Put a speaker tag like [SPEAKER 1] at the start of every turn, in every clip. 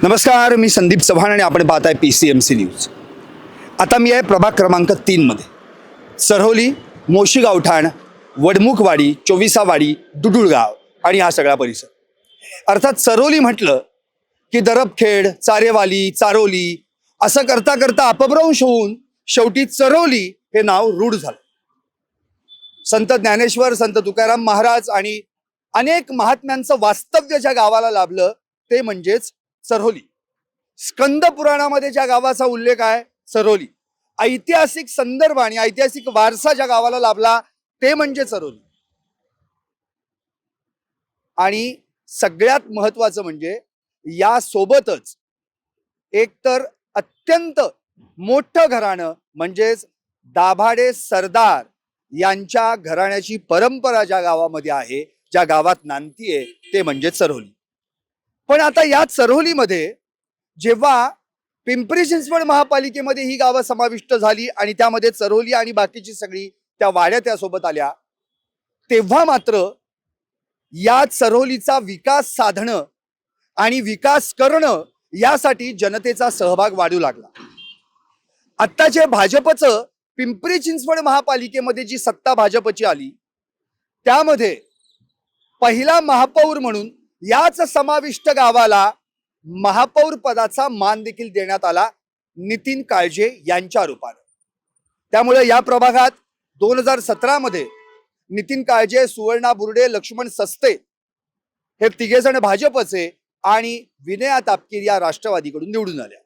[SPEAKER 1] नमस्कार, मी संदीप चव्हाण आणि आपण पाहताय PCMC न्यूज। आता मी आहे प्रभाग क्रमांक 3 मध्ये। सरहोली, मोशी गावठाण, वडमुखवाडी, चोविसावाडी, दुडुळगाव आणि हा सगळा परिसर। अर्थात सरहोली म्हटलं की दरबखेड, चारेवाली, चारोली असं करता करता अपभ्रंश होऊन शेवटी चरोली हे नाव रूढ झालं। संत ज्ञानेश्वर, संत तुकाराम महाराज आणि अनेक महात्म्यांचं वास्तव्य ज्या गावाला लाभलं ते म्हणजेच सरहोली। स्कंद पुराणामध्ये ज्या गावाचा उल्लेख आहे सरहोली, ऐतिहासिक संदर्भ आणि ऐतिहासिक वारसा ज्या गावाला लाभला ते म्हणजे सरहोली। आणि सगळ्यात महत्वाचं म्हणजे या सोबतच एकतर अत्यंत मोठं घराणं म्हणजेच दाभाडे सरदार यांच्या घराण्याची परंपरा ज्या गावामध्ये आहे, ज्या गावात नांदतीये ते म्हणजे सरहोली। पण आता या सरहोलीमध्ये जेव्हा पिंपरी चिंचवड महापालिकेमध्ये ही गावं समाविष्ट झाली आणि त्यामध्ये सरहोली आणि बाकीची सगळी त्या वाड्या त्यासोबत आल्या, तेव्हा मात्र या सरहोलीचा विकास साधणं आणि विकास करणं यासाठी जनतेचा सहभाग वाढू लागला। आत्ताचे भाजपचं पिंपरी चिंचवड महापालिकेमध्ये जी सत्ता भाजपची आली त्यामध्ये पहिला महापौर म्हणून याच समाविष्ट गावाला महापौर पदाचा मान देखील देण्यात आला नितीन काळजे यांच्या रूपाने। त्यामुळे या प्रभागात 2017 मध्ये नितीन काळजे, सुवर्णा बुर्डे, लक्ष्मण सस्ते हे तिघे जण भाजपचे आणि विनया तापकीर या राष्ट्रवादीकडून निवडून आल्या।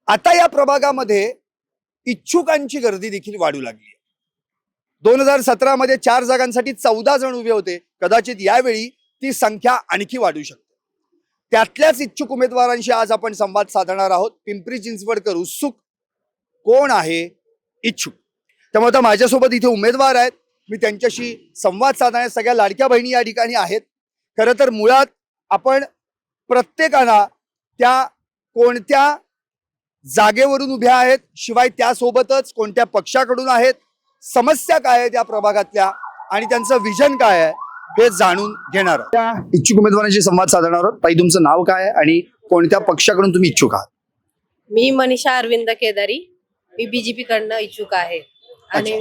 [SPEAKER 1] आता या प्रभागामध्ये इच्छुकांची गर्दी देखील वाढू लागली। 2017 मध्ये 4 जागांसाठी 14 जण उभे होते, कदाचित यावेळी ती संख्या आणखी वाढू शकते। त्यातल्याच इच्छुक उमेदवारांशी आज आपण संवाद साधणार आहोत। पिंपरी चिंचवडकर उत्सुक कोण आहे इच्छुक, त्यामुळे आता माझ्यासोबत इथे उमेदवार आहेत, मी त्यांच्याशी संवाद साधण्यास सगळ्या लाडक्या बहिणी या ठिकाणी आहेत। खरं तर मुळात आपण प्रत्येकाला त्या कोणत्या जागेवरून उभ्या आहेत, शिवाय त्यासोबतच कोणत्या पक्षाकडून आहेत, समस्या काय आहेत या प्रभागातल्या आणि त्यांचं विजन काय आहे हे जाणून घेणार आहोत। त्या इच्छुक उमेदवारांशी संवाद साधणार आहोत। ताई, तुमचं नाव काय आहे आणि कोणत्या पक्षाकडून तुम्ही इच्छुक आहात?
[SPEAKER 2] मी मनीषा अरविंद केदारी, मी बीजेपी कडनं इच्छुक आहे। आणि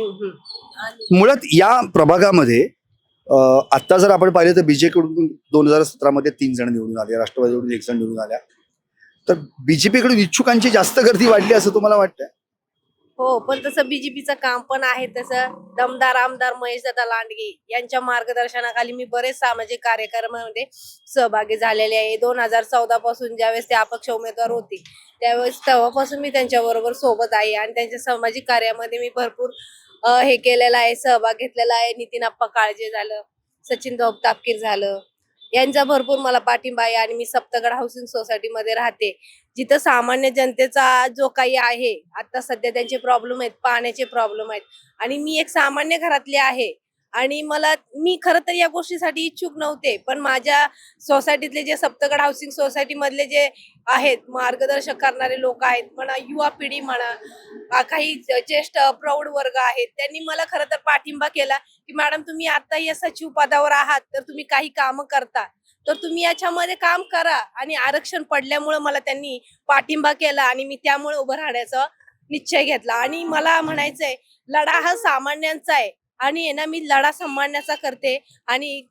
[SPEAKER 1] मुळात या प्रभागामध्ये आता जर आपण पाहिलं तर बीजेपी कडून 2017 मध्ये 3 जण निवडून आले, राष्ट्रवादीकडून 1 जण निवडून आल्या, तर बीजेपी कडून इच्छुकांची जास्त गर्दी वाढली असं तुम्हाला वाटतंय?
[SPEAKER 2] हो, पण तसं बीजेपीचं काम पण आहे। तसं दमदार आमदार महेशदादा लांडगे यांच्या मार्गदर्शनाखाली मी बरेच सामाजिक कार्यक्रमामध्ये सहभागी झालेले आहे। 2014 पासून ज्यावेळेस ते अपक्ष उमेदवार होते त्यावेळेस तेव्हापासून मी त्यांच्या बरोबर सोबत आहे आणि त्यांच्या सामाजिक कार्यामध्ये मी भरपूर हे केलेला आहे, सहभाग घेतलेला आहे। नितीन आप्पा काळजे झालं, सचिन तापकीर झालं, यांचा भरपूर मला पाठिंबा आहे। आणि मी सप्तगड हाऊसिंग सोसायटी मध्ये राहते, जिथं सामान्य जनतेचा जो काही आहे आता सध्या त्यांचे प्रॉब्लेम आहेत, पाण्याचे प्रॉब्लेम आहेत आणि मी एक सामान्य घरातली आहे आणि मी खरं तर या गोष्टीसाठी इच्छुक नव्हते, पण माझ्या सोसायटीतले जे सप्तगड हाऊसिंग सोसायटी मधले जे आहेत मार्गदर्शक करणारे लोक आहेत म्हणा, युवा पिढी म्हणा, काही ज्येष्ठ प्रौढ वर्ग आहेत, त्यांनी मला खरं तर पाठिंबा केला की मॅडम तुम्ही आता या सचिव पदावर आहात तर तुम्ही काही काम करता तर तुम्ही याच्यामध्ये काम करा। आणि आरक्षण पडल्यामुळे मला त्यांनी पाठिंबा केला आणि मी त्यामुळे उभं राहण्याचा निश्चय घेतला। आणि मला म्हणायचंय लढा हा सामान्यांचा आहे आणि ना मी लढा सामान्याचा करते आणि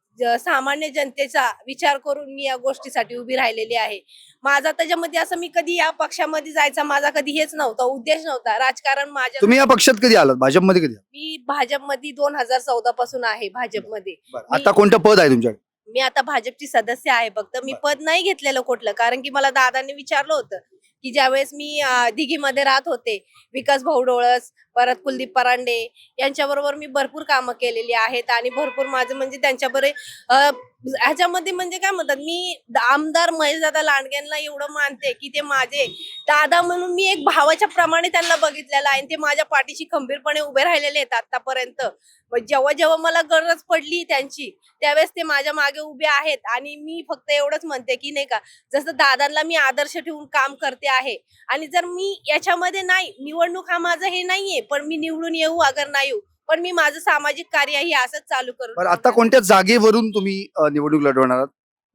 [SPEAKER 2] सामान्य जनतेचा विचार करून मी या गोष्टीसाठी उभी राहिलेली आहे। माझा त्याच्यामध्ये असं मी कधी या पक्षामध्ये जायचा माझा कधी हेच नव्हता, उद्देश नव्हता। राजकारण माझ्या
[SPEAKER 1] तुम्ही या पक्षात कधी आलात? भाजपमध्ये कधी?
[SPEAKER 2] मी भाजपमध्ये 2014 पासून आहे भाजपमध्ये।
[SPEAKER 1] आता कोणतं पद आहे तुमच्याकडे?
[SPEAKER 2] मी आता भाजपची सदस्य आहे, फक्त मी पद नाही घेतलेलं कुठलं, कारण की मला दादांनी विचारलं होतं की ज्यावेळेस मी दिघीमध्ये राहत होते, विकास भाऊ डोळस, परत कुलदीप परांडे यांच्याबरोबर मी भरपूर कामं केलेली आहेत आणि भरपूर माझं म्हणजे त्यांच्याबरोबर ह्याच्यामध्ये म्हणजे काय म्हणतात, मी आमदार महेशदादा लांडगेंना एवढं मानते की ते माझे दादा म्हणून मी एक भावाच्या प्रमाणे त्यांना बघितलेलं आहे आणि ते माझ्या पाठीशी खंबीरपणे उभे राहिलेले आहेत आतापर्यंत। जेव्हा जेव्हा मला गरज पडली त्यांची त्यावेळेस ते माझ्या मागे उभे आहेत आणि मी फक्त एवढंच म्हणते की नाही का, जसं दादांना मी आदर्श ठेवून काम करते आहे आणि जर मी याच्यामध्ये नाही, निवडणूक हा माझं हे नाहीये, पण मी निवडून येऊ अगर नाही येऊ पण मी माझं सामाजिक कार्य ही असंच चालू करू।
[SPEAKER 1] आता कोणत्या जागेवरून तुम्ही निवडणूक लढवणार आहात?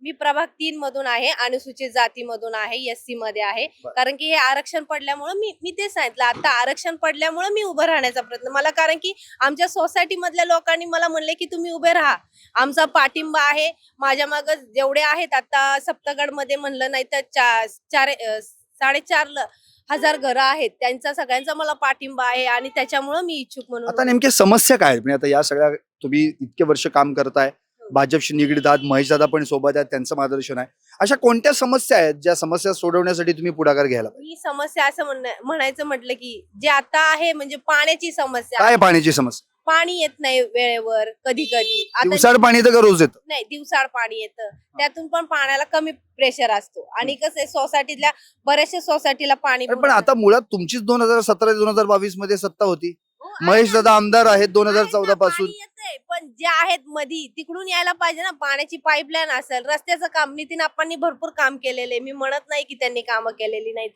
[SPEAKER 2] मी प्रभाग 3 मधून आहे, अनुसूचित जातीमधून आहे, SC मध्ये आहे.
[SPEAKER 1] बरं.
[SPEAKER 2] कारण की हे आरक्षण पडल्यामुळे मी ते सांगितलं, आता आरक्षण पडल्यामुळे मी उभं राहण्याचा प्रयत्न मला, कारण की आमच्या सोसायटी मधल्या लोकांनी मला म्हणले की तुम्ही उभे राहा, आमचा पाठिंबा आहे. माझ्या माग जेवढे आहेत, आता सप्तगड मध्ये म्हणलं नाही तर 4,500 घरं आहेत, त्यांचा सगळ्यांचा मला पाठिंबा आहे आणि त्याच्यामुळे मी इच्छुक म्हणून
[SPEAKER 1] आता नेमक्या समस्या काय आहेत? म्हणजे आता या सगळ्या तुम्ही इतके वर्ष काम करताय, भाजपशी निगडीत आहात, महेशदादा पण सोबत आहेत, त्यांचं मार्गदर्शन आहे. अशा कोणत्या समस्या आहेत ज्या समस्या सोडवण्यासाठी तुम्ही पुढाकार घ्यायला पाहिजे?
[SPEAKER 2] ही समस्या असं म्हणायचं म्हटलं की जे आता आहे म्हणजे पाण्याची समस्या.
[SPEAKER 1] काय पाण्याची समस्या?
[SPEAKER 2] पाणी येत नाही वेळेवर, कधी कधी आता
[SPEAKER 1] दिवसाड पाणी तर का रोज येतं?
[SPEAKER 2] नाही, दिवसाड पाणी येतं, त्यातून पण पाण्याला कमी प्रेशर असतो. आणि कसं आहे, सोसायटीतल्या बऱ्याचशा सोसायटीला पाणी
[SPEAKER 1] अरे पण आता मुळात तुमचीच 2017-2022 मध्ये सत्ता होती. महेशदादा आमदार आहेत 2014 पासून.
[SPEAKER 2] पाणी येतंय, पण जे आहेत मधी तिकडून यायला पाहिजे ना, पाण्याची पाईपलाईन असेल, रस्त्याचं काम नितीन आप्पांनी भरपूर काम केलेले, मी म्हणत नाही की त्यांनी कामं केलेली नाहीत,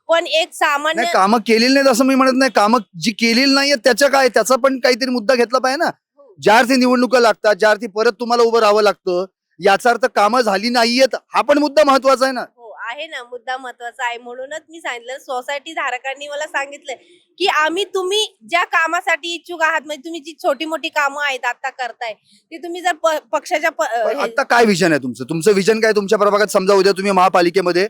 [SPEAKER 2] पण एक सामान्य
[SPEAKER 1] नाही, कामं केलेली नाहीत असं मी म्हणत नाही. कामं जी केलेली नाहीये त्याच्या काय, त्याचा पण काहीतरी मुद्दा घेतला पाहिजे ना. ज्या अर्थी निवडणुका लागतात, ज्या अर्थी परत तुम्हाला उभं राहावं लागतं, याचा अर्थ कामं झाली नाहीयेत, हा पण मुद्दा महत्वाचा आहे ना.
[SPEAKER 2] हो आहे ना, मुद्दा महत्वाचा आहे. म्हणूनच मी सांगितलं, सोसायटी धारकांनी मला सांगितलंय की तुम्ही ज्या कामासाठी इच्छुक आहात, म्हणजे तुम्ही जी छोटी मोठी कामं आहेत आता करताय, ती तुम्ही जर पक्षाच्या
[SPEAKER 1] पण आता काय विजन आहे तुमचं? तुमचं विजन काय तुमच्या प्रभागात? समजा उद्या तुम्ही महापालिकेमध्ये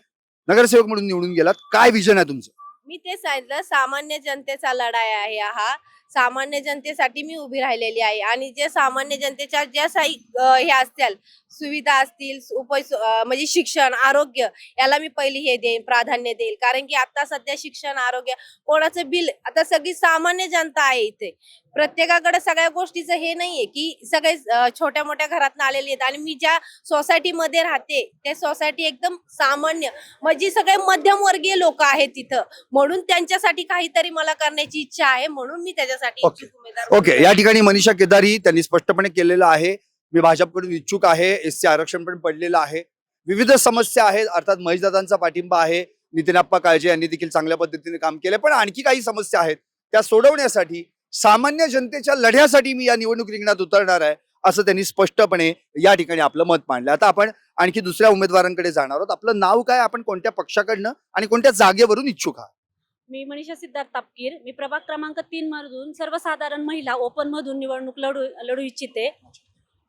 [SPEAKER 1] नगरसेवक म्हणून निवडून गेलात, काय विजन आहे तुमचं?
[SPEAKER 2] मी ते सांगितलं, सामान्य जनतेचा लढाई आहे हा. सामान्य जनतेसाठी मी उभी राहिलेली आहे आणि जे सामान्य जनतेच्या ज्या हे असतील, सुविधा असतील, म्हणजे शिक्षण, आरोग्य, याला मी पहिली हे देईन, प्राधान्य देईल. कारण की आता सध्या शिक्षण, आरोग्य, कोणाचं बिल, आता सगळी सामान्य जनता आहे इथे. प्रत्येकाकडे सगळ्या गोष्टीचं हे नाहीये की सगळे छोट्या मोठ्या घरात आलेले आहेत. आणि मी ज्या सोसायटीमध्ये राहते, त्या सोसायटी एकदम सामान्य, म्हणजे सगळे मध्यमवर्गीय लोक आहेत तिथं, म्हणून त्यांच्यासाठी काहीतरी मला करण्याची इच्छा आहे, म्हणून मी त्याच्यासाठी
[SPEAKER 1] ओके.
[SPEAKER 2] इच्छुक उमेदवार.
[SPEAKER 1] ओके, या ठिकाणी मनीषा केदारी त्यांनी स्पष्टपणे केलेलं आहे, मी भाजपकडून इच्छुक आहे, SC आरक्षण पण पडलेलं आहे, विविध समस्या आहेत, अर्थात महेशदादांचा पाठिंबा आहे, नितीन आप्पा काळजे यांनी देखील चांगल्या पद्धतीने काम केले, पण आणखी काही समस्या आहेत त्या सोडवण्यासाठी, सामान्य जनतेच्या लढ्यासाठी मी या निवडणूक रिंगणात उतरणार आहे, असं त्यांनी स्पष्टपणे या ठिकाणी आपलं मत मांडलं. आता आपण आणखी दुसऱ्या उमेदवारांकडे जाणार आहोत. आपलं नाव काय, आपण कोणत्या पक्षाकडनं आणि कोणत्या जागेवरून इच्छुक आहात?
[SPEAKER 3] मी मनीषा सिद्धार्थ तापकीर. मी प्रभाग क्रमांक 3 मधून सर्वसाधारण महिला ओपन मधून निवडणूक लढू इच्छिते.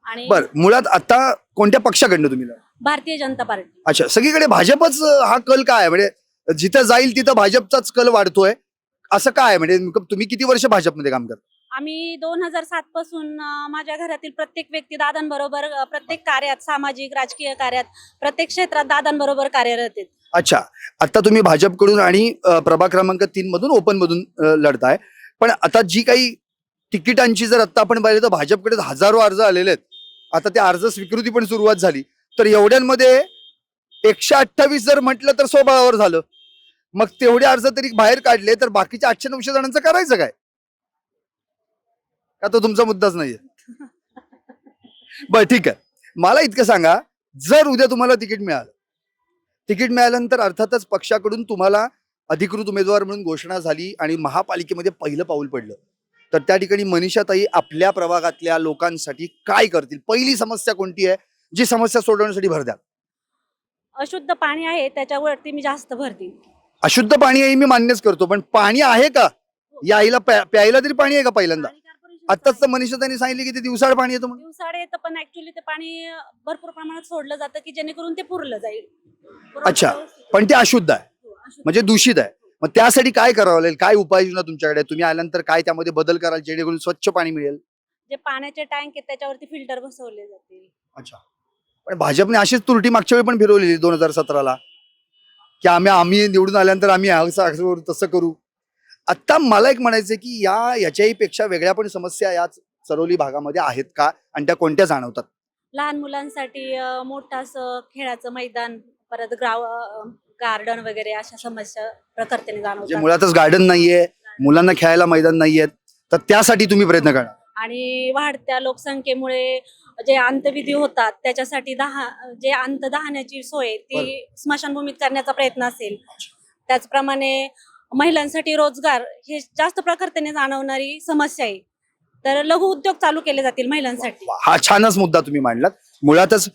[SPEAKER 3] आणि
[SPEAKER 1] बर, मुळात आता कोणत्या पक्षाकडनं तुम्ही लढा?
[SPEAKER 3] भारतीय जनता पार्टी.
[SPEAKER 1] अच्छा, सगळीकडे भाजपच हा कल काय आहे? म्हणजे जिथं जाईल तिथं भाजपचाच कल वाढतोय, असं काय आहे? म्हणजे तुम्ही किती वर्ष भाजपमध्ये काम करता?
[SPEAKER 3] आम्ही 2007 पासून माझ्या घरातील प्रत्येक व्यक्ती दादांबरोबर प्रत्येक कार्यात, सामाजिक राजकीय कार्यात, प्रत्येक क्षेत्रात दादांबरोबर कार्यरत आहेत.
[SPEAKER 1] अच्छा, आता तुम्ही भाजपकडून आणि प्रभाग क्रमांक 3 मधून ओपन मधून लढताय, पण आता जी काही तिकिटांची जर आता आपण पाहिलं तर भाजपकडे हजारो अर्ज आलेले आहेत. आता त्या अर्ज स्वीकृती पण सुरुवात झाली, तर एवढ्यांमध्ये 128 जर म्हटलं तर स्वबळावर झालं. मग तेवढे अर्ज तरी बाहेर काढले, तर बाकीच्या 800-900 जणांचं करायचं काय? का तो तुमचा मुद्दाच नाहीये? बरं, ठीक आहे, मला इतकं सांगा, जर उद्या तुम्हाला तिकीट मिळाल्यानंतर अर्थातच पक्षाकडून तुम्हाला अधिकृत उमेदवार म्हणून घोषणा झाली आणि महापालिकेमध्ये पहिलं पाऊल पडलं, तर त्या ठिकाणी मनीषाताई आपल्या प्रभागातल्या लोकांसाठी काय करतील? पहिली समस्या कोणती आहे जी समस्या सोडवण्यासाठी भर द्याल?
[SPEAKER 3] अशुद्ध पाणी आहे, त्याच्यावरती मी जास्त भर देईन.
[SPEAKER 1] अशुद्ध पाणी आहे मी मान्यच करतो, पण पाणी आहे का? यायला प्यायला तरी पाणी आहे का? पहिल्यांदा
[SPEAKER 3] आणि corporation
[SPEAKER 1] आताच तर मनीषा त्यांनी सांगितले की ते दिवसाड पाणी येतं म्हणून.
[SPEAKER 3] दिवसाडे येतं, पण ऍक्च्युली ते पाणी भरपूर प्रमाणात सोडलं जातं की जेणेकरून ते पुरलं जाईल.
[SPEAKER 1] अच्छा, पण ते अशुद्ध आहे,
[SPEAKER 3] हो, अशुद्ध.
[SPEAKER 1] म्हणजे दूषित आहे. मग त्यासाठी काय करावं लागेल? काय उपाययोजना तुमच्याकडे? तुम्ही आल्यानंतर काय त्यामध्ये बदल कराल जेणेकरून स्वच्छ पाणी मिळेल?
[SPEAKER 3] जे पाण्याचे टँक आहेत त्याच्यावरती फिल्टर बसवले जातील.
[SPEAKER 1] अच्छा, पण भाजपने अशीच तुरटी मागच्या वेळी पण फिरवलेली 2017ला, की आम्ही निवडून आल्यानंतर आम्ही असं करू, तसं करू. आता मला एक म्हणायचं की याच्याही पेक्षा वेगळ्या पण समस्या या चरोली भागामध्ये आहेत का, आणि त्या कोणत्या जाणवतात?
[SPEAKER 3] लहान मुलांसाठी मोठं असं खेळाचं मैदान, परत गार्डन वगैरे अशा समस्या प्रकर्तेने
[SPEAKER 1] म्हणजे
[SPEAKER 3] जाणवतात.
[SPEAKER 1] मुळातच गार्डन नाहीये, मुलांना खेळायला मैदान नाहीयेत, तर त्यासाठी तुम्ही प्रयत्न करणार?
[SPEAKER 3] आणि वाढत्या लोकसंख्येमुळे जे अंत्यविधी होतात त्याच्यासाठी जे अंत्यदहनाची सोय ती स्मशानभूमीत करण्याचा प्रयत्न असेल. त्याचप्रमाणे महिलांसाठी रोजगार हे जास्त प्रकर्तेने जाणवणारी समस्या आहे, तर लघु उद्योग चालू केले जातील महिलांसाठी.
[SPEAKER 1] हा छानच मुद्दा तुम्ही मांडलात. मुळातच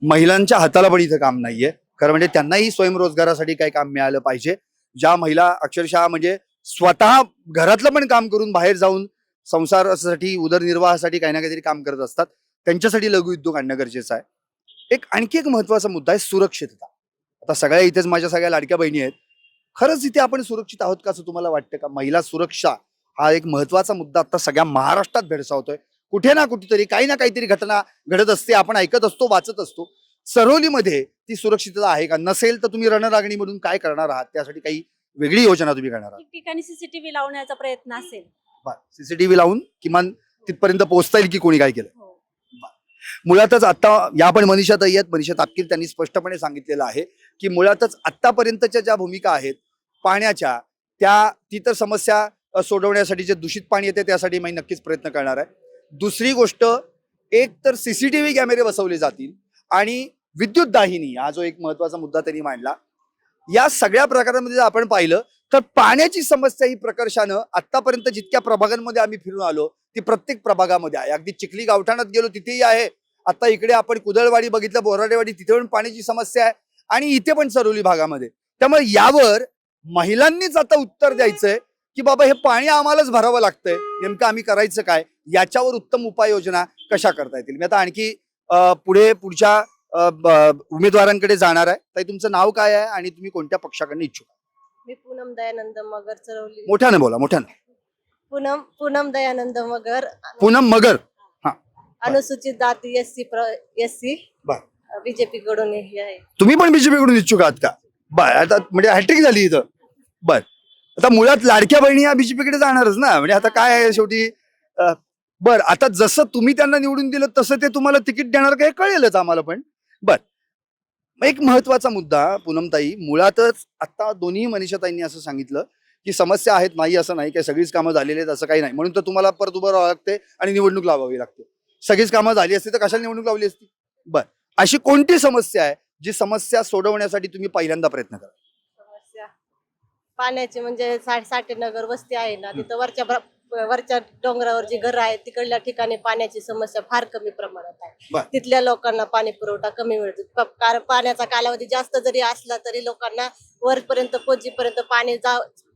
[SPEAKER 1] महिलांच्या हाताला पण इथं काम नाहीये. खरं म्हणजे त्यांनाही स्वयंरोजगारासाठी काही काम मिळालं पाहिजे. ज्या महिला अक्षरशः म्हणजे स्वतः घरातलं पण काम करून बाहेर जाऊन संसारासाठी उदरनिर्वाहासाठी काही ना काहीतरी काम करत असतात, त्यांच्यासाठी लघुउद्योग आणणं गरजेचं आहे. आणखी एक महत्वाचा मुद्दा आहे सुरक्षितता. आता सगळ्या इथेच माझ्या सगळ्या लाडक्या बहिणी आहेत. खरंच इथे आपण सुरक्षित आहोत का असं तुम्हाला वाटतं का? महिला सुरक्षा हा एक महत्वाचा मुद्दा आता सगळ्या महाराष्ट्रात भेडसावतोय. कुठे ना कुठेतरी काही ना काहीतरी घटना घडत असते, आपण ऐकत असतो, वाचत असतो. सरोलीमध्ये ती सुरक्षितता आहे का? नसेल तर तुम्ही रणरागिणी म्हणून काय करणार आहात? त्यासाठी काही वेगळी योजना तुम्ही करणार आहात?
[SPEAKER 3] ठिकठिकाणी सीसीटीव्ही लावण्याचा प्रयत्न असेल.
[SPEAKER 1] सीसीटीव्ही लावून किमान तिथपर्यंत पोहोचता येईल की कोणी काय केलं.
[SPEAKER 3] हो.
[SPEAKER 1] मुळातच आता या पण मनीषा ताई आहेत, मनीषा तापकीर, त्यांनी स्पष्टपणे सांगितलेलं आहे की मुळातच आतापर्यंतच्या ज्या भूमिका आहेत पाण्याच्या, ती तर समस्या सोडवण्यासाठी जे दूषित पाणी येते त्यासाठी मी नक्कीच प्रयत्न करणार आहे. दुसरी गोष्ट, एक तर सीसीटीव्ही कॅमेरे बसवले जातील आणि विद्युत दाहिनी, हा जो एक महत्वाचा मुद्दा त्यांनी मांडला. या सगळ्या प्रकारांमध्ये जर आपण पाहिलं तर पाण्याची समस्या ही प्रकर्षानं आतापर्यंत जितक्या प्रभागांमध्ये आम्ही फिरून आलो ती प्रत्येक प्रभागामध्ये आहे. अगदी चिखली गावठाणात गेलो तिथेही आहे. आता इकडे आपण कुदळवाडी बघितलं, बोराडेवाडी, तिथे पण पाण्याची समस्या आहे आणि इथे पण सरोली भागामध्ये. त्यामुळे यावर महिलांनीच आता उत्तर द्यायचंय की बाबा हे पाणी आम्हालाच भरावं लागतंय, नेमकं आम्ही करायचं काय, याच्यावर उत्तम उपाययोजना कशा करता येतील. मी आता आणखी पुढच्या उमेदवारांकडे जाणार आहे. ताई, तुमचं नाव काय आहे आणि तुम्ही कोणत्या पक्षाकडून इच्छुक आहात?
[SPEAKER 2] मी पूनम दयानंद मगर चरवली.
[SPEAKER 1] मोठ्याने बोला, मोठ्याने.
[SPEAKER 2] पूनम दयानंद मगर,
[SPEAKER 1] पूनम मगर.
[SPEAKER 2] अनुसूचित जाती एससी
[SPEAKER 1] बर.
[SPEAKER 2] बीजेपी कडून हे आहे.
[SPEAKER 1] तुम्ही पण बीजेपी कडून इच्छुक आहात का? बर, आता म्हणजे हॅट्रिक झाली इथं. बर, आता मुळात लाडक्या बहिणी या बीजेपीकडे जाणारच ना, म्हणजे आता काय आहे शेवटी. बर, आता जसं तुम्ही त्यांना निवडून दिलं तसं ते तुम्हाला तिकीट देणार का हे कळेलच आम्हाला पण. बर, एक महत्वाचा मुद्दा पूनमताई, मुळातच आता दोन्ही मनीषाताईंनी असं सांगितलं की समस्या आहेत, नाही असं नाही, काही सगळीच कामं झालेली आहेत असं काही नाही, म्हणून तर तुम्हाला परत उभं राहावं लागते आणि निवडणूक लावावी लागते. सगळीच कामं झाली असती तर कशाला निवडणूक लावली असती? बर, अशी कोणती समस्या आहे जी समस्या सोडवण्यासाठी तुम्ही पहिल्यांदा प्रयत्न करा?
[SPEAKER 2] समस्या पाण्याची म्हणजे साठेनगर वस्ती आहे ना, तिथं वरच्या डोंगरावर जी घरं आहेत तिकडल्या ठिकाणी पाण्याची समस्या फार कमी प्रमाणात
[SPEAKER 1] बर.
[SPEAKER 2] आहे. तिथल्या लोकांना पाणी पुरवठा कमी मिळतो. कारण पाण्याचा कालावधी जास्त जरी असला तरी लोकांना वरपर्यंत पोहोचीपर्यंत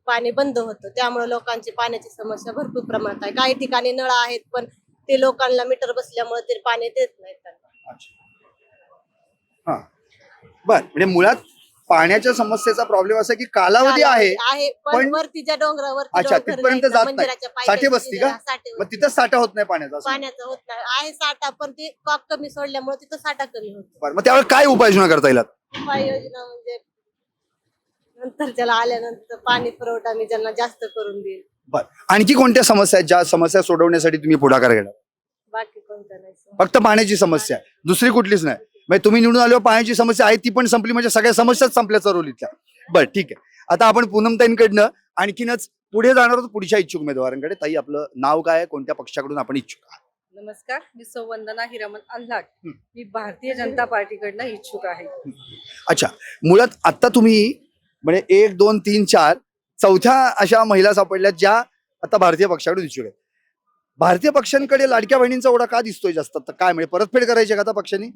[SPEAKER 2] पाणी बंद होतं. त्यामुळे लोकांची पाण्याची समस्या भरपूर प्रमाणात आहे. काही ठिकाणी नळ आहेत पण ते लोकांना मीटर बसल्यामुळे ते पाणी देत नाहीत त्यांना.
[SPEAKER 1] हा, बर, म्हणजे मुळात पाण्याच्या समस्येचा प्रॉब्लेम असा की कालावधी आहे
[SPEAKER 2] पण वरती ज्या डोंगरावर
[SPEAKER 1] अच्छा, तिथपर्यंत जात नाही. साठे बसती का? मग तिथं साठा होत नाही पाण्याचा असं?
[SPEAKER 2] पाण्याचा होत नाही, आहे साठा पण ते कॉक कमी सोडल्यामुळे तिथं साठा कमी होतो.
[SPEAKER 1] बरं, मग त्यावर काय उपाययोजना करता येईल?
[SPEAKER 2] उपाययोजना म्हणजे नंतर त्याला आल्यानंतर पाणी पुरवठा मी ज्यांना जास्त करून देईल.
[SPEAKER 1] बर, आणखी कोणत्या समस्या आहेत ज्या समस्या सोडवण्यासाठी तुम्ही पुढाकार घेणार?
[SPEAKER 2] बाकी कोणत्या नाही.
[SPEAKER 1] फक्त पाण्याची समस्या आहे, दुसरी कुठलीच नाही. म्हणजे तुम्ही निवडून आल्यावर पाण्याची समस्या आहे ती पण संपली, म्हणजे सगळ्या समस्याच संपल्या चरोलीतल्या. बरं, ठीक आहे. आता आपण पूनमताईंकडनं आणखीनच पुढे जाणार आहोत पुढच्या इच्छुक उमेदवारांकडे. ताई, आपलं नाव काय आहे, कोणत्या पक्षाकडून आपण इच्छुक आहात?
[SPEAKER 4] नमस्कार, मी वंदना हिरामन आल्हाट. मी भारतीय जनता पार्टीकडनं इच्छुक आहे.
[SPEAKER 1] अच्छा, मुळात आता तुम्ही म्हणजे 1, 2, 3, 4 चौथ्या अशा महिला सापडल्या ज्या आता भारतीय पक्षाकडून इच्छुक आहेत. भारतीय पक्षांकडे लाडक्या बहिणींचा ओढा का दिसतोय जास्त? तर काय म्हणजे परतफेड करायची का आता पक्षांनी?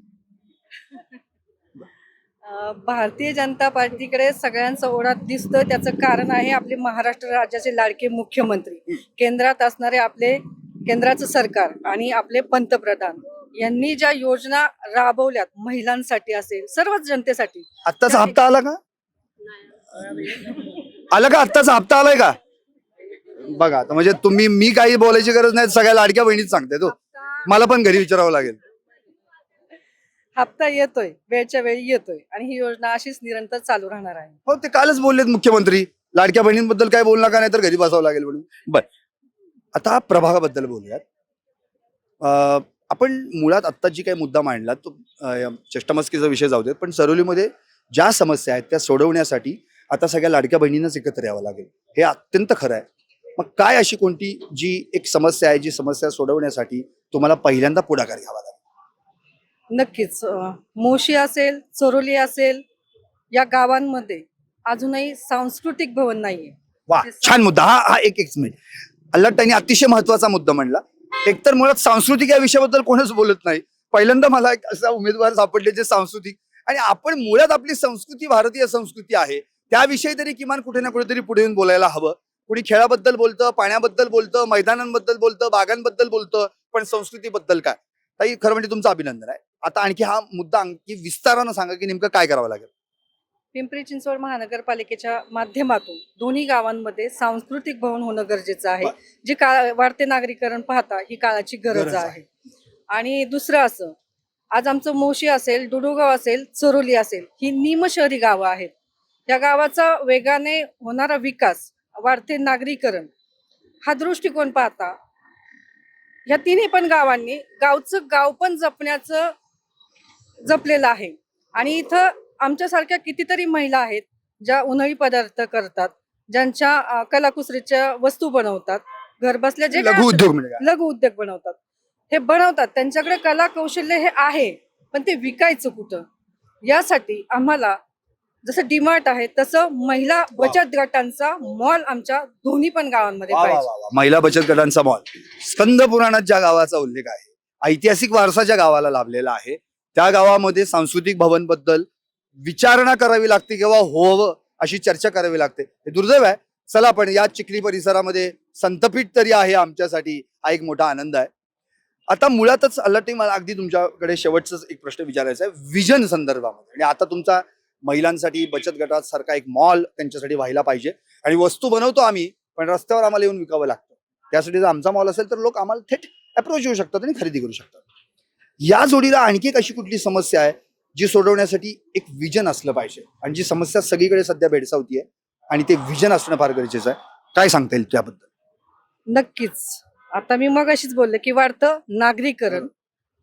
[SPEAKER 4] भारतीय जनता पार्टीकडे सगळ्यांचा ओढा दिसतोय. त्याचं कारण आहे आपले महाराष्ट्र राज्याचे लाडके मुख्यमंत्री, केंद्रात असणारे आपले केंद्राचं सरकार आणि आपले पंतप्रधान यांनी ज्या योजना राबवल्यात महिलांसाठी असेल, सर्वच जनतेसाठी.
[SPEAKER 1] आत्ताचा हप्ता आला का? आला का? आत्ताचा हप्ता आलाय का? बघा, आता म्हणजे मी काही बोलायची गरज नाही, सगळ्या लाडक्या बहिणीच सांगते. तो मला पण घरी विचारावं लागेल.
[SPEAKER 4] हप्ता येतोय, वेळच्या वेळी येतोय आणि ही योजना अशीच निरंतर चालू राहणार आहे.
[SPEAKER 1] हो, ते कालच बोललेत मुख्यमंत्री, लाडक्या बहिणींबद्दल काय बोलू नका नाही तर घरी बसावं लागेल म्हणून. बर, आता प्रभागाबद्दल बोलूयात. आपण मुळात आत्ता जी काही मुद्दा मांडला तो चष्टमस्कीचा विषय जाऊ देत, पण सरोलीमध्ये ज्या समस्या आहेत त्या सोडवण्यासाठी आता सगळ्या लाडक्या बहिणींनाच एकत्र यावं लागेल, हे अत्यंत खरं आहे. मग काय अशी कोणती जी एक समस्या आहे जी समस्या सोडवण्यासाठी तुम्हाला पहिल्यांदा पुढाकार घ्यावा लागेल?
[SPEAKER 4] नक्कीच मोशी असेल, चरोली असेल, या गावांमध्ये अजूनही सांस्कृतिक भवन नाहीये.
[SPEAKER 1] वा, छान मुद्दा. हा एक मिनिट, अल्लाट त्यांनी अतिशय महत्वाचा मुद्दा म्हणला. एकतर मुळात सांस्कृतिक या विषयाबद्दल कोणच बोलत नाही, पहिल्यांदा मला एक असा उमेदवार सापडले जे सांस्कृतिक, आणि आपण मुळात आपली संस्कृती भारतीय संस्कृती आहे त्याविषयी तरी किमान कुठे ना कुठेतरी पुढे येऊन बोलायला हवं. कुणी खेळाबद्दल बोलतं, पाण्याबद्दल बोलतं, मैदानांबद्दल बोलतं, बागांबद्दल बोलतं, पण संस्कृतीबद्दल काय? ताई, खरं म्हणजे तुमचं अभिनंदन आहे. आता आणखी हा मुद्दा आणखी विस्तारानं सांगा की नेमकं काय करावं लागेल.
[SPEAKER 4] पिंपरी चिंचवड महानगरपालिकेच्या माध्यमातून दोन्ही गावांमध्ये सांस्कृतिक भवन होणं गरजेचं आहे.
[SPEAKER 1] बरं.
[SPEAKER 4] जे वाढते नागरीकरण पाहता ही काळाची गरज
[SPEAKER 1] गरज
[SPEAKER 4] आहे. आणि दुसरं असं, आज आमचं मोशी असेल, डुडुगाव असेल, चरोली असेल, ही निमशहरी गावं आहेत. या गावाचा वेगाने होणारा विकास, वाढते नागरीकरण हा दृष्टिकोन पाहता या तिन्ही पण गावांनी गावचं गाव पण जपलेलं आहे. आणि इथं आमच्यासारख्या कितीतरी महिला आहेत ज्या उन्हाळी पदार्थ करतात, ज्यांच्या कलाकुसरीच्या वस्तू बनवतात, घर बसल्या जे काय
[SPEAKER 1] लघु
[SPEAKER 4] असेल,
[SPEAKER 1] उद्योग म्हणजे
[SPEAKER 4] लघु उद्योग बनवतात. हे बनवतात, त्यांच्याकडे कला कौशल्य हे आहे, पण ते विकायचं कुठं? यासाठी आम्हाला जसं डीमार्ट आहे तसं महिला बचत गटांचा मॉल आमच्या दोन्ही पण गावांमध्ये
[SPEAKER 1] वा वा
[SPEAKER 4] पाहिजे.
[SPEAKER 1] वा वा. महिला बचत गटांचा मॉल स्कंद पुराणात ज्या गावाचा उल्लेख आहे, ऐतिहासिक वारसा ज्या गावाला लाभलेला आहे, त्या गावामध्ये सांस्कृतिक भवन बद्दल विचारणा करावी लागते किंवा होवं अशी चर्चा करावी लागते. हे दुर्दैव आहे. चला, पण या चिखली परिसरामध्ये संतपीठ तरी आहे आमच्यासाठी, हा एक मोठा आनंद आहे. आता मुळातच अल्लाटी, मला अगदी तुमच्याकडे शेवटचाच एक प्रश्न विचारायचा आहे विजन संदर्भामध्ये. आणि आता तुमचा महिलांसाठी बचत गटासारखा एक मॉल त्यांच्यासाठी व्हायला पाहिजे, आणि वस्तू बनवतो आम्ही, पण रस्त्यावर आम्हाला येऊन विकावं लागतं. त्यासाठी जर आमचा मॉल असेल तर लोक आम्हाला थेट अप्रोच येऊ शकतात आणि खरेदी करू शकतात. या जोडीला आणखी एक अशी कुठली समस्या आहे जी सोडवण्यासाठी एक विजन असलं पाहिजे, आणि जी समस्या सगळीकडे सध्या भेडसावतीये, आणि ते विजन असणं फार गरजेचं आहे. काय सांगता येईल त्याबद्दल?
[SPEAKER 4] नक्कीच. आता मी मगाशीच बोलले की वाढतं नागरीकरण,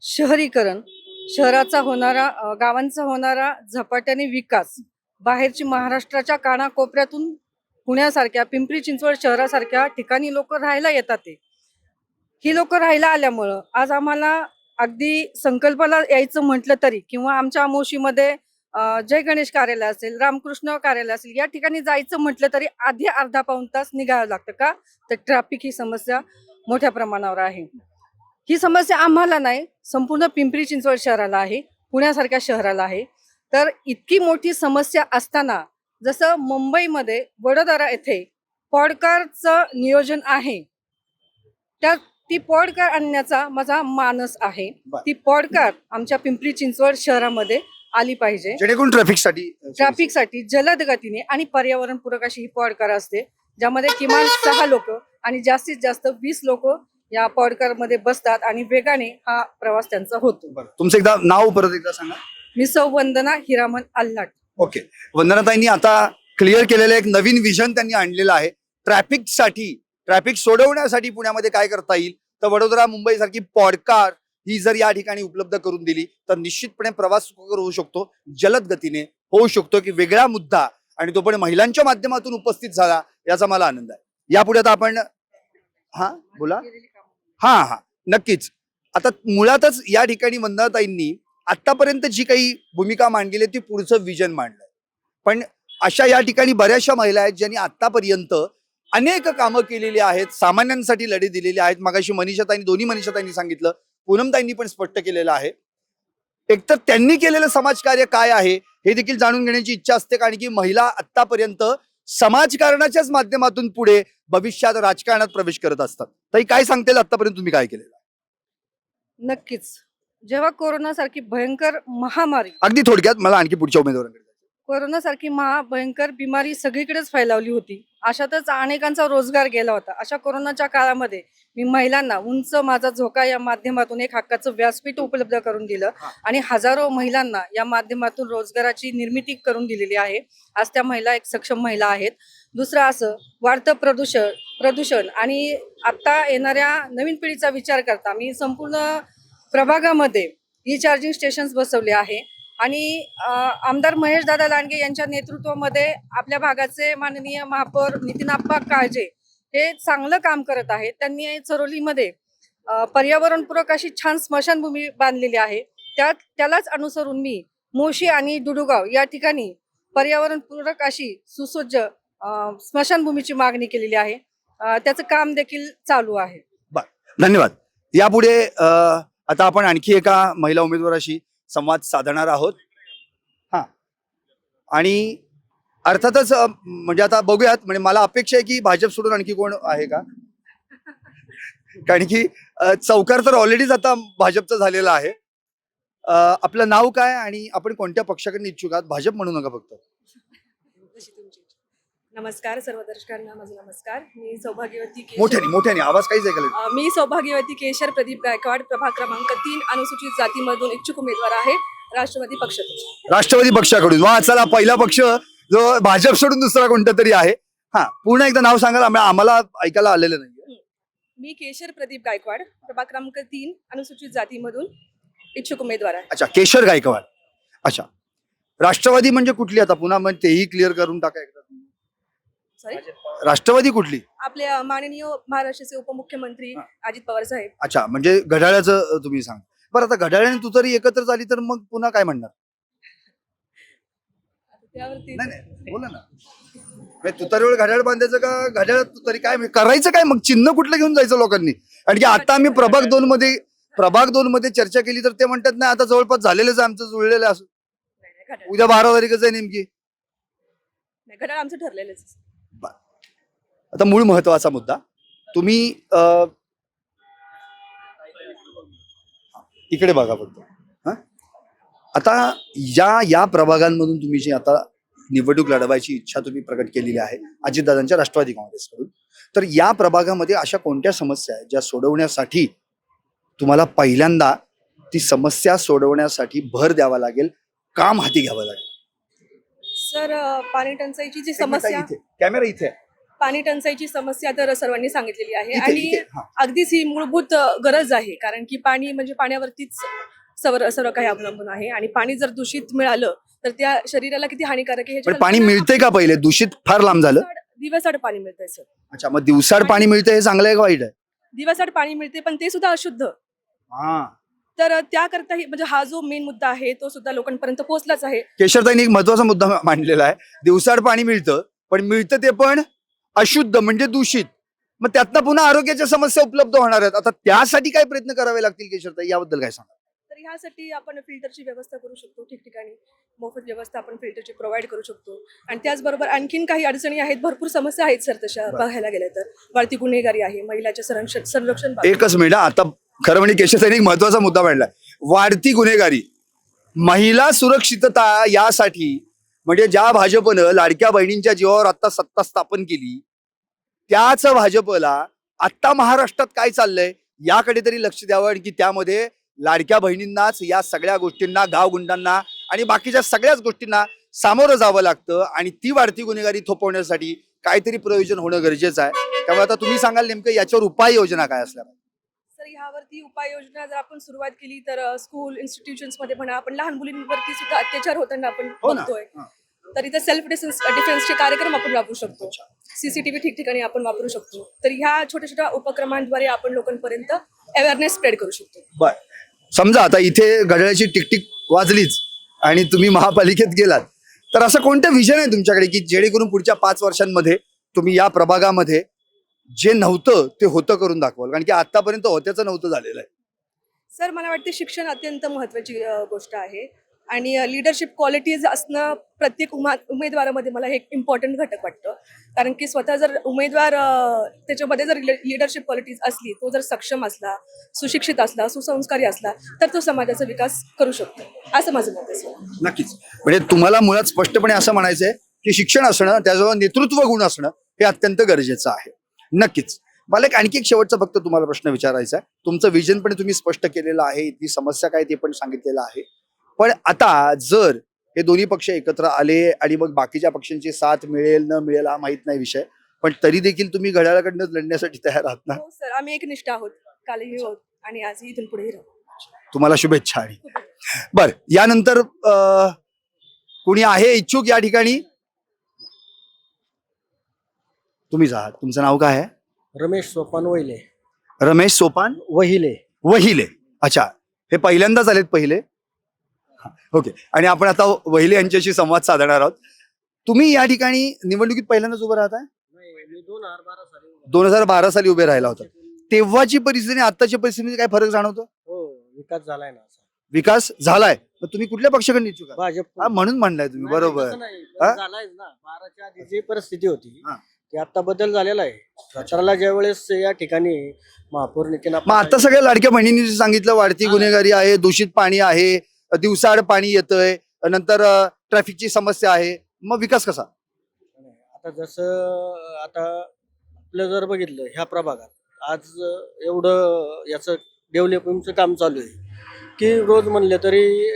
[SPEAKER 4] शहरीकरण, शहराचा होणारा गावांचा होणारा झपाट्याने विकास, बाहेरची महाराष्ट्राच्या कानाकोपऱ्यातून पुण्यासारख्या, पिंपरी चिंचवड शहरासारख्या ठिकाणी लोक राहायला येतात. ही लोक राहायला आल्यामुळं आज आम्हाला अगदी संकल्पाला यायचं म्हटलं तरी, किंवा आमच्या अमोशीमध्ये जय गणेश कार्यालय असेल, रामकृष्ण कार्यालय असेल, या ठिकाणी जायचं म्हटलं तरी आधी अर्धा पाऊण तास निघावं लागतं. का तर ट्रॅफिक ही समस्या मोठ्या प्रमाणावर आहे. ही समस्या आम्हाला नाही, संपूर्ण पिंपरी चिंचवड शहराला आहे, पुण्यासारख्या शहराला आहे. तर इतकी मोठी समस्या असताना जसं मुंबईमध्ये वडोदरा येथे पॉडकारचं नियोजन आहे, त्या ती पॉडकार आणण्याचा माझा मानस आहे.
[SPEAKER 1] बरं.
[SPEAKER 4] ती पॉडकार आमच्या पिंपरी चिंचवड शहरामध्ये आली पाहिजे.
[SPEAKER 1] जेणेकरून
[SPEAKER 4] ट्रॅफिकसाठी जलद गतीने आणि पर्यावरणपूरक अशी ही पॉडकार असते, ज्यामध्ये किमान 6 लोक आणि जास्तीत जास्त 20 लोक या पॉडकार मध्ये बसतात आणि वेगाने हा प्रवास त्यांचा होतो.
[SPEAKER 1] तुमचं एकदा नाव परत एकदा सांगा.
[SPEAKER 4] मी सौ वंदना हिरामन अल्लाट.
[SPEAKER 1] ओके. वंदनाताईंनी आता क्लिअर केलेलं एक नवीन विजन त्यांनी आणलेलं आहे. ट्रॅफिक सोडवण्यासाठी पुण्यामध्ये काय करता येईल, तर वडोदरा मुंबई सारखी पॉडकार ही जर या ठिकाणी उपलब्ध करून दिली तर निश्चितपणे प्रवास सुखकर होऊ शकतो, जलद गतीने होऊ शकतो, की वेगळा मुद्दा, आणि तो पण महिलांच्या माध्यमातून उपस्थित झाला, याचा मला आनंद आहे. यापुढे आता आपण बोला. हा, नक्कीच. आता मुळातच या ठिकाणी वंदनाताईंनी आतापर्यंत जी काही भूमिका मांडलेली आहे ती पुढचं विजन मांडलंय. पण अशा या ठिकाणी बऱ्याचशा महिला आहेत ज्यांनी आतापर्यंत अनेक कामं केलेली आहेत, सामान्यांसाठी लढे दिलेले आहेत. मगाशी दोन्ही मनीषाताईंनी सांगितलं, पूनमताईंनी पण स्पष्ट केलेलं आहे. एकतर त्यांनी केलेलं समाजकार्य काय आहे हे देखील जाणून घेण्याची इच्छा असते, कारण की महिला आतापर्यंत समाजकारणाच्याच माध्यमातून पुढे भविष्यात राजकारणात प्रवेश करत असतात. ताई, काय सांगतील आतापर्यंत तुम्ही काय केलेलं?
[SPEAKER 4] नक्कीच. जेव्हा कोरोनासारखी भयंकर महामारी,
[SPEAKER 1] अगदी थोडक्यात मला आणखी पुढच्या उमेदवारांकडे.
[SPEAKER 4] कोरोनासारखी भयंकर बिमारी सगळीकडेच फैलावली होती, अशातच अनेकांचा रोजगार गेला होता. अशा कोरोनाच्या काळामध्ये मी महिलांना उंच माझा झोका या माध्यमातून एक हक्काचं व्यासपीठ उपलब्ध करून दिलं, आणि हजारो महिलांना या माध्यमातून रोजगाराची निर्मिती करून दिलेली आहे. आज त्या महिला एक सक्षम महिला आहेत. दुसरं असं, वाढतं प्रदूषण आणि आता येणाऱ्या नवीन पिढीचा विचार करता मी संपूर्ण प्रभागामध्ये ई-चार्जिंग स्टेशन्स बसवले आहे. आणि आमदार महेशदादा लांडगे यांच्या नेतृत्वामध्ये आपल्या भागाचे माननीय महापौर नितीनआप्पा काळजे हे चांगलं काम करत आहेत. त्यांनी चरोलीमध्ये पर्यावरणपूरक अशी छान स्मशानभूमी बांधलेली आहे. त्यालाच अनुसरून मी मोशी आणि डुडुगाव या ठिकाणी पर्यावरणपूरक अशी सुसज्ज स्मशानभूमीची मागणी केलेली आहे. त्याचं काम देखील चालू आहे.
[SPEAKER 1] धन्यवाद. यापुढे आता आपण आणखी एका महिला उमेदवाराशी संवाद साधणार आहोत. हा, आणि अर्थातच म्हणजे आता बघूयात, म्हणजे मला अपेक्षा आहे की भाजप सोडून आणखी कोण आहे का, कारण की चौकार तर ऑलरेडीच आता भाजपचं झालेलं आहे. आपलं नाव काय आणि आपण कोणत्या पक्षाकडे इच्छुक आहात? भाजप म्हणू नका फक्त.
[SPEAKER 5] नमस्कार सर्व दर्शकांना, माझा नमस्कार. मी सौभाग्यवती
[SPEAKER 1] मोठ्याने मोठ्याने आवाज काहीच ऐकलं नाही.
[SPEAKER 5] मी सौभाग्यवती केशर प्रदीप गायकवाड, प्रभाग क्रमांक 3, अनुसूचित जातीमधून इच्छुक उमेदवार आहे, राष्ट्रवादी पक्षातून.
[SPEAKER 1] राष्ट्रवादी पक्षाकडून. वा, चला, पहिला पक्ष जो भाजप सोडून दुसरा कोणता तरी आहे. हा, पुन्हा एकदा नाव सांगा, आम्हाला ऐकायला आलेलं नाही.
[SPEAKER 5] मी केशर प्रदीप गायकवाड, प्रभाग क्रमांक 3, अनुसूचित जातीमधून इच्छुक उमेदवार आहे.
[SPEAKER 1] अच्छा, केशर गायकवाड. अच्छा, राष्ट्रवादी म्हणजे कुठली? आता पुन्हा मग तेही क्लिअर करून टाका एकदा.
[SPEAKER 5] सॉरी,
[SPEAKER 1] राष्ट्रवादी कुठली?
[SPEAKER 5] आपले माननीय महाराष्ट्राचे उपमुख्यमंत्री अजित पवार साहेब.
[SPEAKER 1] अच्छा, म्हणजे घड्याळाचं तुम्ही सांग. बरं, आता घड्याळ आणि तुतारी एकत्र झाली तर मग पुन्हा काय म्हणणार?
[SPEAKER 5] त्यावरती
[SPEAKER 1] नाही नाही, बोला ना. तुतारीवर घड्याळ बांधायचं का घड्याळ तुतारी? काय करायचं काय मग? चिन्ह कुठलं घेऊन जायचं लोकांनी? आणि की आता आम्ही प्रभाग 2 मध्ये चर्चा केली तर ते म्हणतात नाही, आता जवळपास झालेलंच आहे आमचं, जुळलेलं आहे असं.
[SPEAKER 5] घड्याळ
[SPEAKER 1] उद्या 12 तारीखच आहे नेमकी.
[SPEAKER 5] घड्याळ आमचं ठरलेलंच.
[SPEAKER 1] आता मूळ महत्वाचा मुद्दा, तुम्ही इकडे बघा फक्त. हा, आता या प्रभागांमधून तुम्ही जी आता निवडणूक लढवायची इच्छा तुम्ही प्रकट केलेली आहे अजितदादांच्या राष्ट्रवादी काँग्रेसकडून, तर या प्रभागामध्ये अशा कोणत्या समस्या आहेत ज्या सोडवण्यासाठी तुम्हाला पहिल्यांदा ती समस्या सोडवण्यासाठी भर द्यावा लागेल, काम हाती घ्यावं लागेल?
[SPEAKER 5] सर, पाणी टंचाईची जी समस्या,
[SPEAKER 1] कॅमेरा इथे आहे.
[SPEAKER 5] पाणी टंचाईची समस्या तर सर्वांनी सांगितलेली आहे
[SPEAKER 1] इथे,
[SPEAKER 5] आणि
[SPEAKER 1] इथे, हा.
[SPEAKER 5] अगदीच ही मूलभूत गरज आहे, कारण की पाणी म्हणजे पाण्यावरतीच सर्व काही अवलंबून आहे आणि पाणी जर दूषित मिळालं तर त्या शरीराला किती हानिकारक आहे.
[SPEAKER 1] पण पाणी मिळतंय का? पहिले दूषित फार लांब झालं.
[SPEAKER 5] दिवसाआड पाणी मिळतंय सर.
[SPEAKER 1] अच्छा, मग दिवसाड पाणी मिळतंय हे चांगलं आहे का वाईट आहे?
[SPEAKER 5] दिवसाआड पाणी मिळते, पण ते सुद्धा अशुद्ध.
[SPEAKER 1] हा,
[SPEAKER 5] तर त्याकरताही म्हणजे हा जो मेन मुद्दा आहे तो सुद्धा लोकांपर्यंत पोहोचलाच आहे.
[SPEAKER 1] केशरताईंनी एक महत्वाचा मुद्दा मांडलेला आहे. दिवसाड पाणी मिळतं, पण मिळतं ते पण अशुद्ध, म्हणजे दूषित. मग त्यातनं पुन्हा आरोग्याच्या समस्या उपलब्ध होणार आहेत. आता त्यासाठी काय प्रयत्न करावे लागतील केशरताई, याबद्दल काय सांगा?
[SPEAKER 5] तर ह्यासाठी आपण फिल्टरची व्यवस्था करू शकतो, ठिकठिकाणी मोफत व्यवस्था आपण फिल्टरची प्रोव्हाइड करू शकतो. आणि त्याचबरोबर आणखीन काही अडचणी आहेत, भरपूर समस्या आहेत सर तशा बघायला गेल्या तर. वाढती गुन्हेगारी आहे, महिलाच्या संरक्षण.
[SPEAKER 1] एकच मिनिट, आता खरं म्हणजे केशरताईंनी एक महत्वाचा मुद्दा मांडलाय. वाढती गुन्हेगारी, महिला सुरक्षितता, यासाठी म्हणजे ज्या भाजपनं लाडक्या बहिणींच्या जीवावर आता सत्ता स्थापन केली, त्याच भाजपला आता महाराष्ट्रात काय चाललंय याकडे तरी लक्ष द्यावं, की त्यामध्ये लाडक्या बहिणींनाच या सगळ्या गोष्टींना, गावगुंडांना आणि बाकीच्या सगळ्याच गोष्टींना सामोरं जावं लागतं. आणि ती वाढती गुन्हेगारी थोपवण्यासाठी काहीतरी प्रयोजन होणं गरजेचं आहे. त्यामुळे आता तुम्ही सांगाल नेमकं याच्यावर उपाययोजना काय असल्या?
[SPEAKER 5] तर ह्यावरती उपाययोजना जर आपण सुरुवात केली तर स्कूल इन्स्टिट्यूशन्स मध्ये म्हणा, आपण लहान मुलींवरती सुद्धा अत्याचार होताना आपण बघतोय. तर इथं सेल्फ डिफेन्सचे कार्यक्रम आपण वापरू शकतो, सीसीटीव्ही ठिकठिकाणी आपण वापरू शकतो. तर ह्या छोट्या छोट्या उपक्रमांद्वारे आपण लोकांपर्यंत अवेअरनेस स्प्रेड करू शकतो.
[SPEAKER 1] बर, समजा आता इथे घड्याळाची टिकटिक वाजलीच आणि तुम्ही महापालिकेत गेलात, तर असं कोणतं विजन आहे तुमच्याकडे की जेणेकरून पुढच्या 5 वर्षांमध्ये तुम्ही या प्रभागामध्ये जे नव्हतं ते होतं करून दाखवाल? कारण की आतापर्यंत होत्याचं नव्हतं झालेलं आहे.
[SPEAKER 5] सर, मला वाटते शिक्षण अत्यंत महत्त्वाची गोष्ट आहे आणि लिडरशिप क्वालिटीज असणं प्रत्येक उमेदवारामध्ये मला एक इम्पॉर्टंट घटक वाटतं. कारण की स्वतः जर उमेदवार त्याच्यामध्ये जर लिडरशिप क्वालिटीज असली, तो जर सक्षम असला, सुशिक्षित असला, सुसंस्कारी असला, तर तो समाजाचा विकास करू शकतो, असं माझं मत आहे.
[SPEAKER 1] नक्कीच, म्हणजे तुम्हाला मुळात स्पष्टपणे असं म्हणायचं आहे की शिक्षण असणं, त्याजवळ नेतृत्व गुण असणं हे अत्यंत गरजेचं आहे. नक्कीच. मला आणखी एक शेवटचा फक्त तुम्हाला प्रश्न विचारायचा आहे. तुमचं विजन पण तुम्ही स्पष्ट केलेलं आहे, इथली समस्या काय ते पण सांगितलेलं आहे. पण आता जर हे दोन्ही पक्ष एकत्र आले आणि मग बाकीच्या पक्षांची साथ मिळेल न मिळेल हा माहित नाही विषय, पण तरी देखील तुम्ही घड्याळाकडनं लढण्यासाठी तयार आहात ना?
[SPEAKER 5] हो सर, आम्ही एकनिष्ठ आहोत, कालही आहोत आणि आजही इथून पुढेही राहू.
[SPEAKER 1] तुम्हाला शुभेच्छा. आणि बर, यानंतर कुणी आहे इच्छुक या ठिकाणी? तुम्हीच आहात. तुमचं नाव काय आहे?
[SPEAKER 6] रमेश सोपान वहिले.
[SPEAKER 1] रमेश सोपान
[SPEAKER 6] वहिले.
[SPEAKER 1] वहिले. अच्छा, हे पहिल्यांदाच आलेत पहिले? ओके. आणि आपण आता वहिले यांच्याशी संवाद साधणार आहोत. तुम्ही या ठिकाणी निवडणुकीत पहिल्यांदाच उभं राहत आहे?
[SPEAKER 6] मी 2012 साली
[SPEAKER 1] 2012 साली उभे राहिला होता. तेव्हाची परिस्थिती आणि आताच्या परिस्थितीमध्ये काय फरक जाणवतो?
[SPEAKER 6] हो, विकास झालाय ना असा.
[SPEAKER 1] विकास झालाय, मग तुम्ही कुठल्या पक्षाकडे इच्छुक आहात?
[SPEAKER 6] भाजप
[SPEAKER 1] हा, म्हणून म्हणलाय तुम्ही,
[SPEAKER 6] नाही,
[SPEAKER 1] बरोबर.
[SPEAKER 6] तसं नाही, पण
[SPEAKER 1] हा?
[SPEAKER 6] झालायच ना. 12च्या आधी जी परिस्थिती होती
[SPEAKER 1] हा.
[SPEAKER 6] ती आता बदल झालेला आहे. 17ला ज्या वेळेस या ठिकाणी महापौर नितीन
[SPEAKER 1] मग आता सगळ्या लाडक्या बहिणींनी जे सांगितलं, वाढती
[SPEAKER 6] हा.
[SPEAKER 1] गुन्हेगारी आहे, दूषित पाणी आहे, दिवसाआड पाणी येतंय, नंतर ट्रॅफिकची समस्या आहे, मग विकास कसा?
[SPEAKER 6] आता जसं आता आपलं जर बघितलं ह्या प्रभागात आज एवढं याचं डेव्हलपिंगचं काम चालू आहे की रोज म्हणले तरी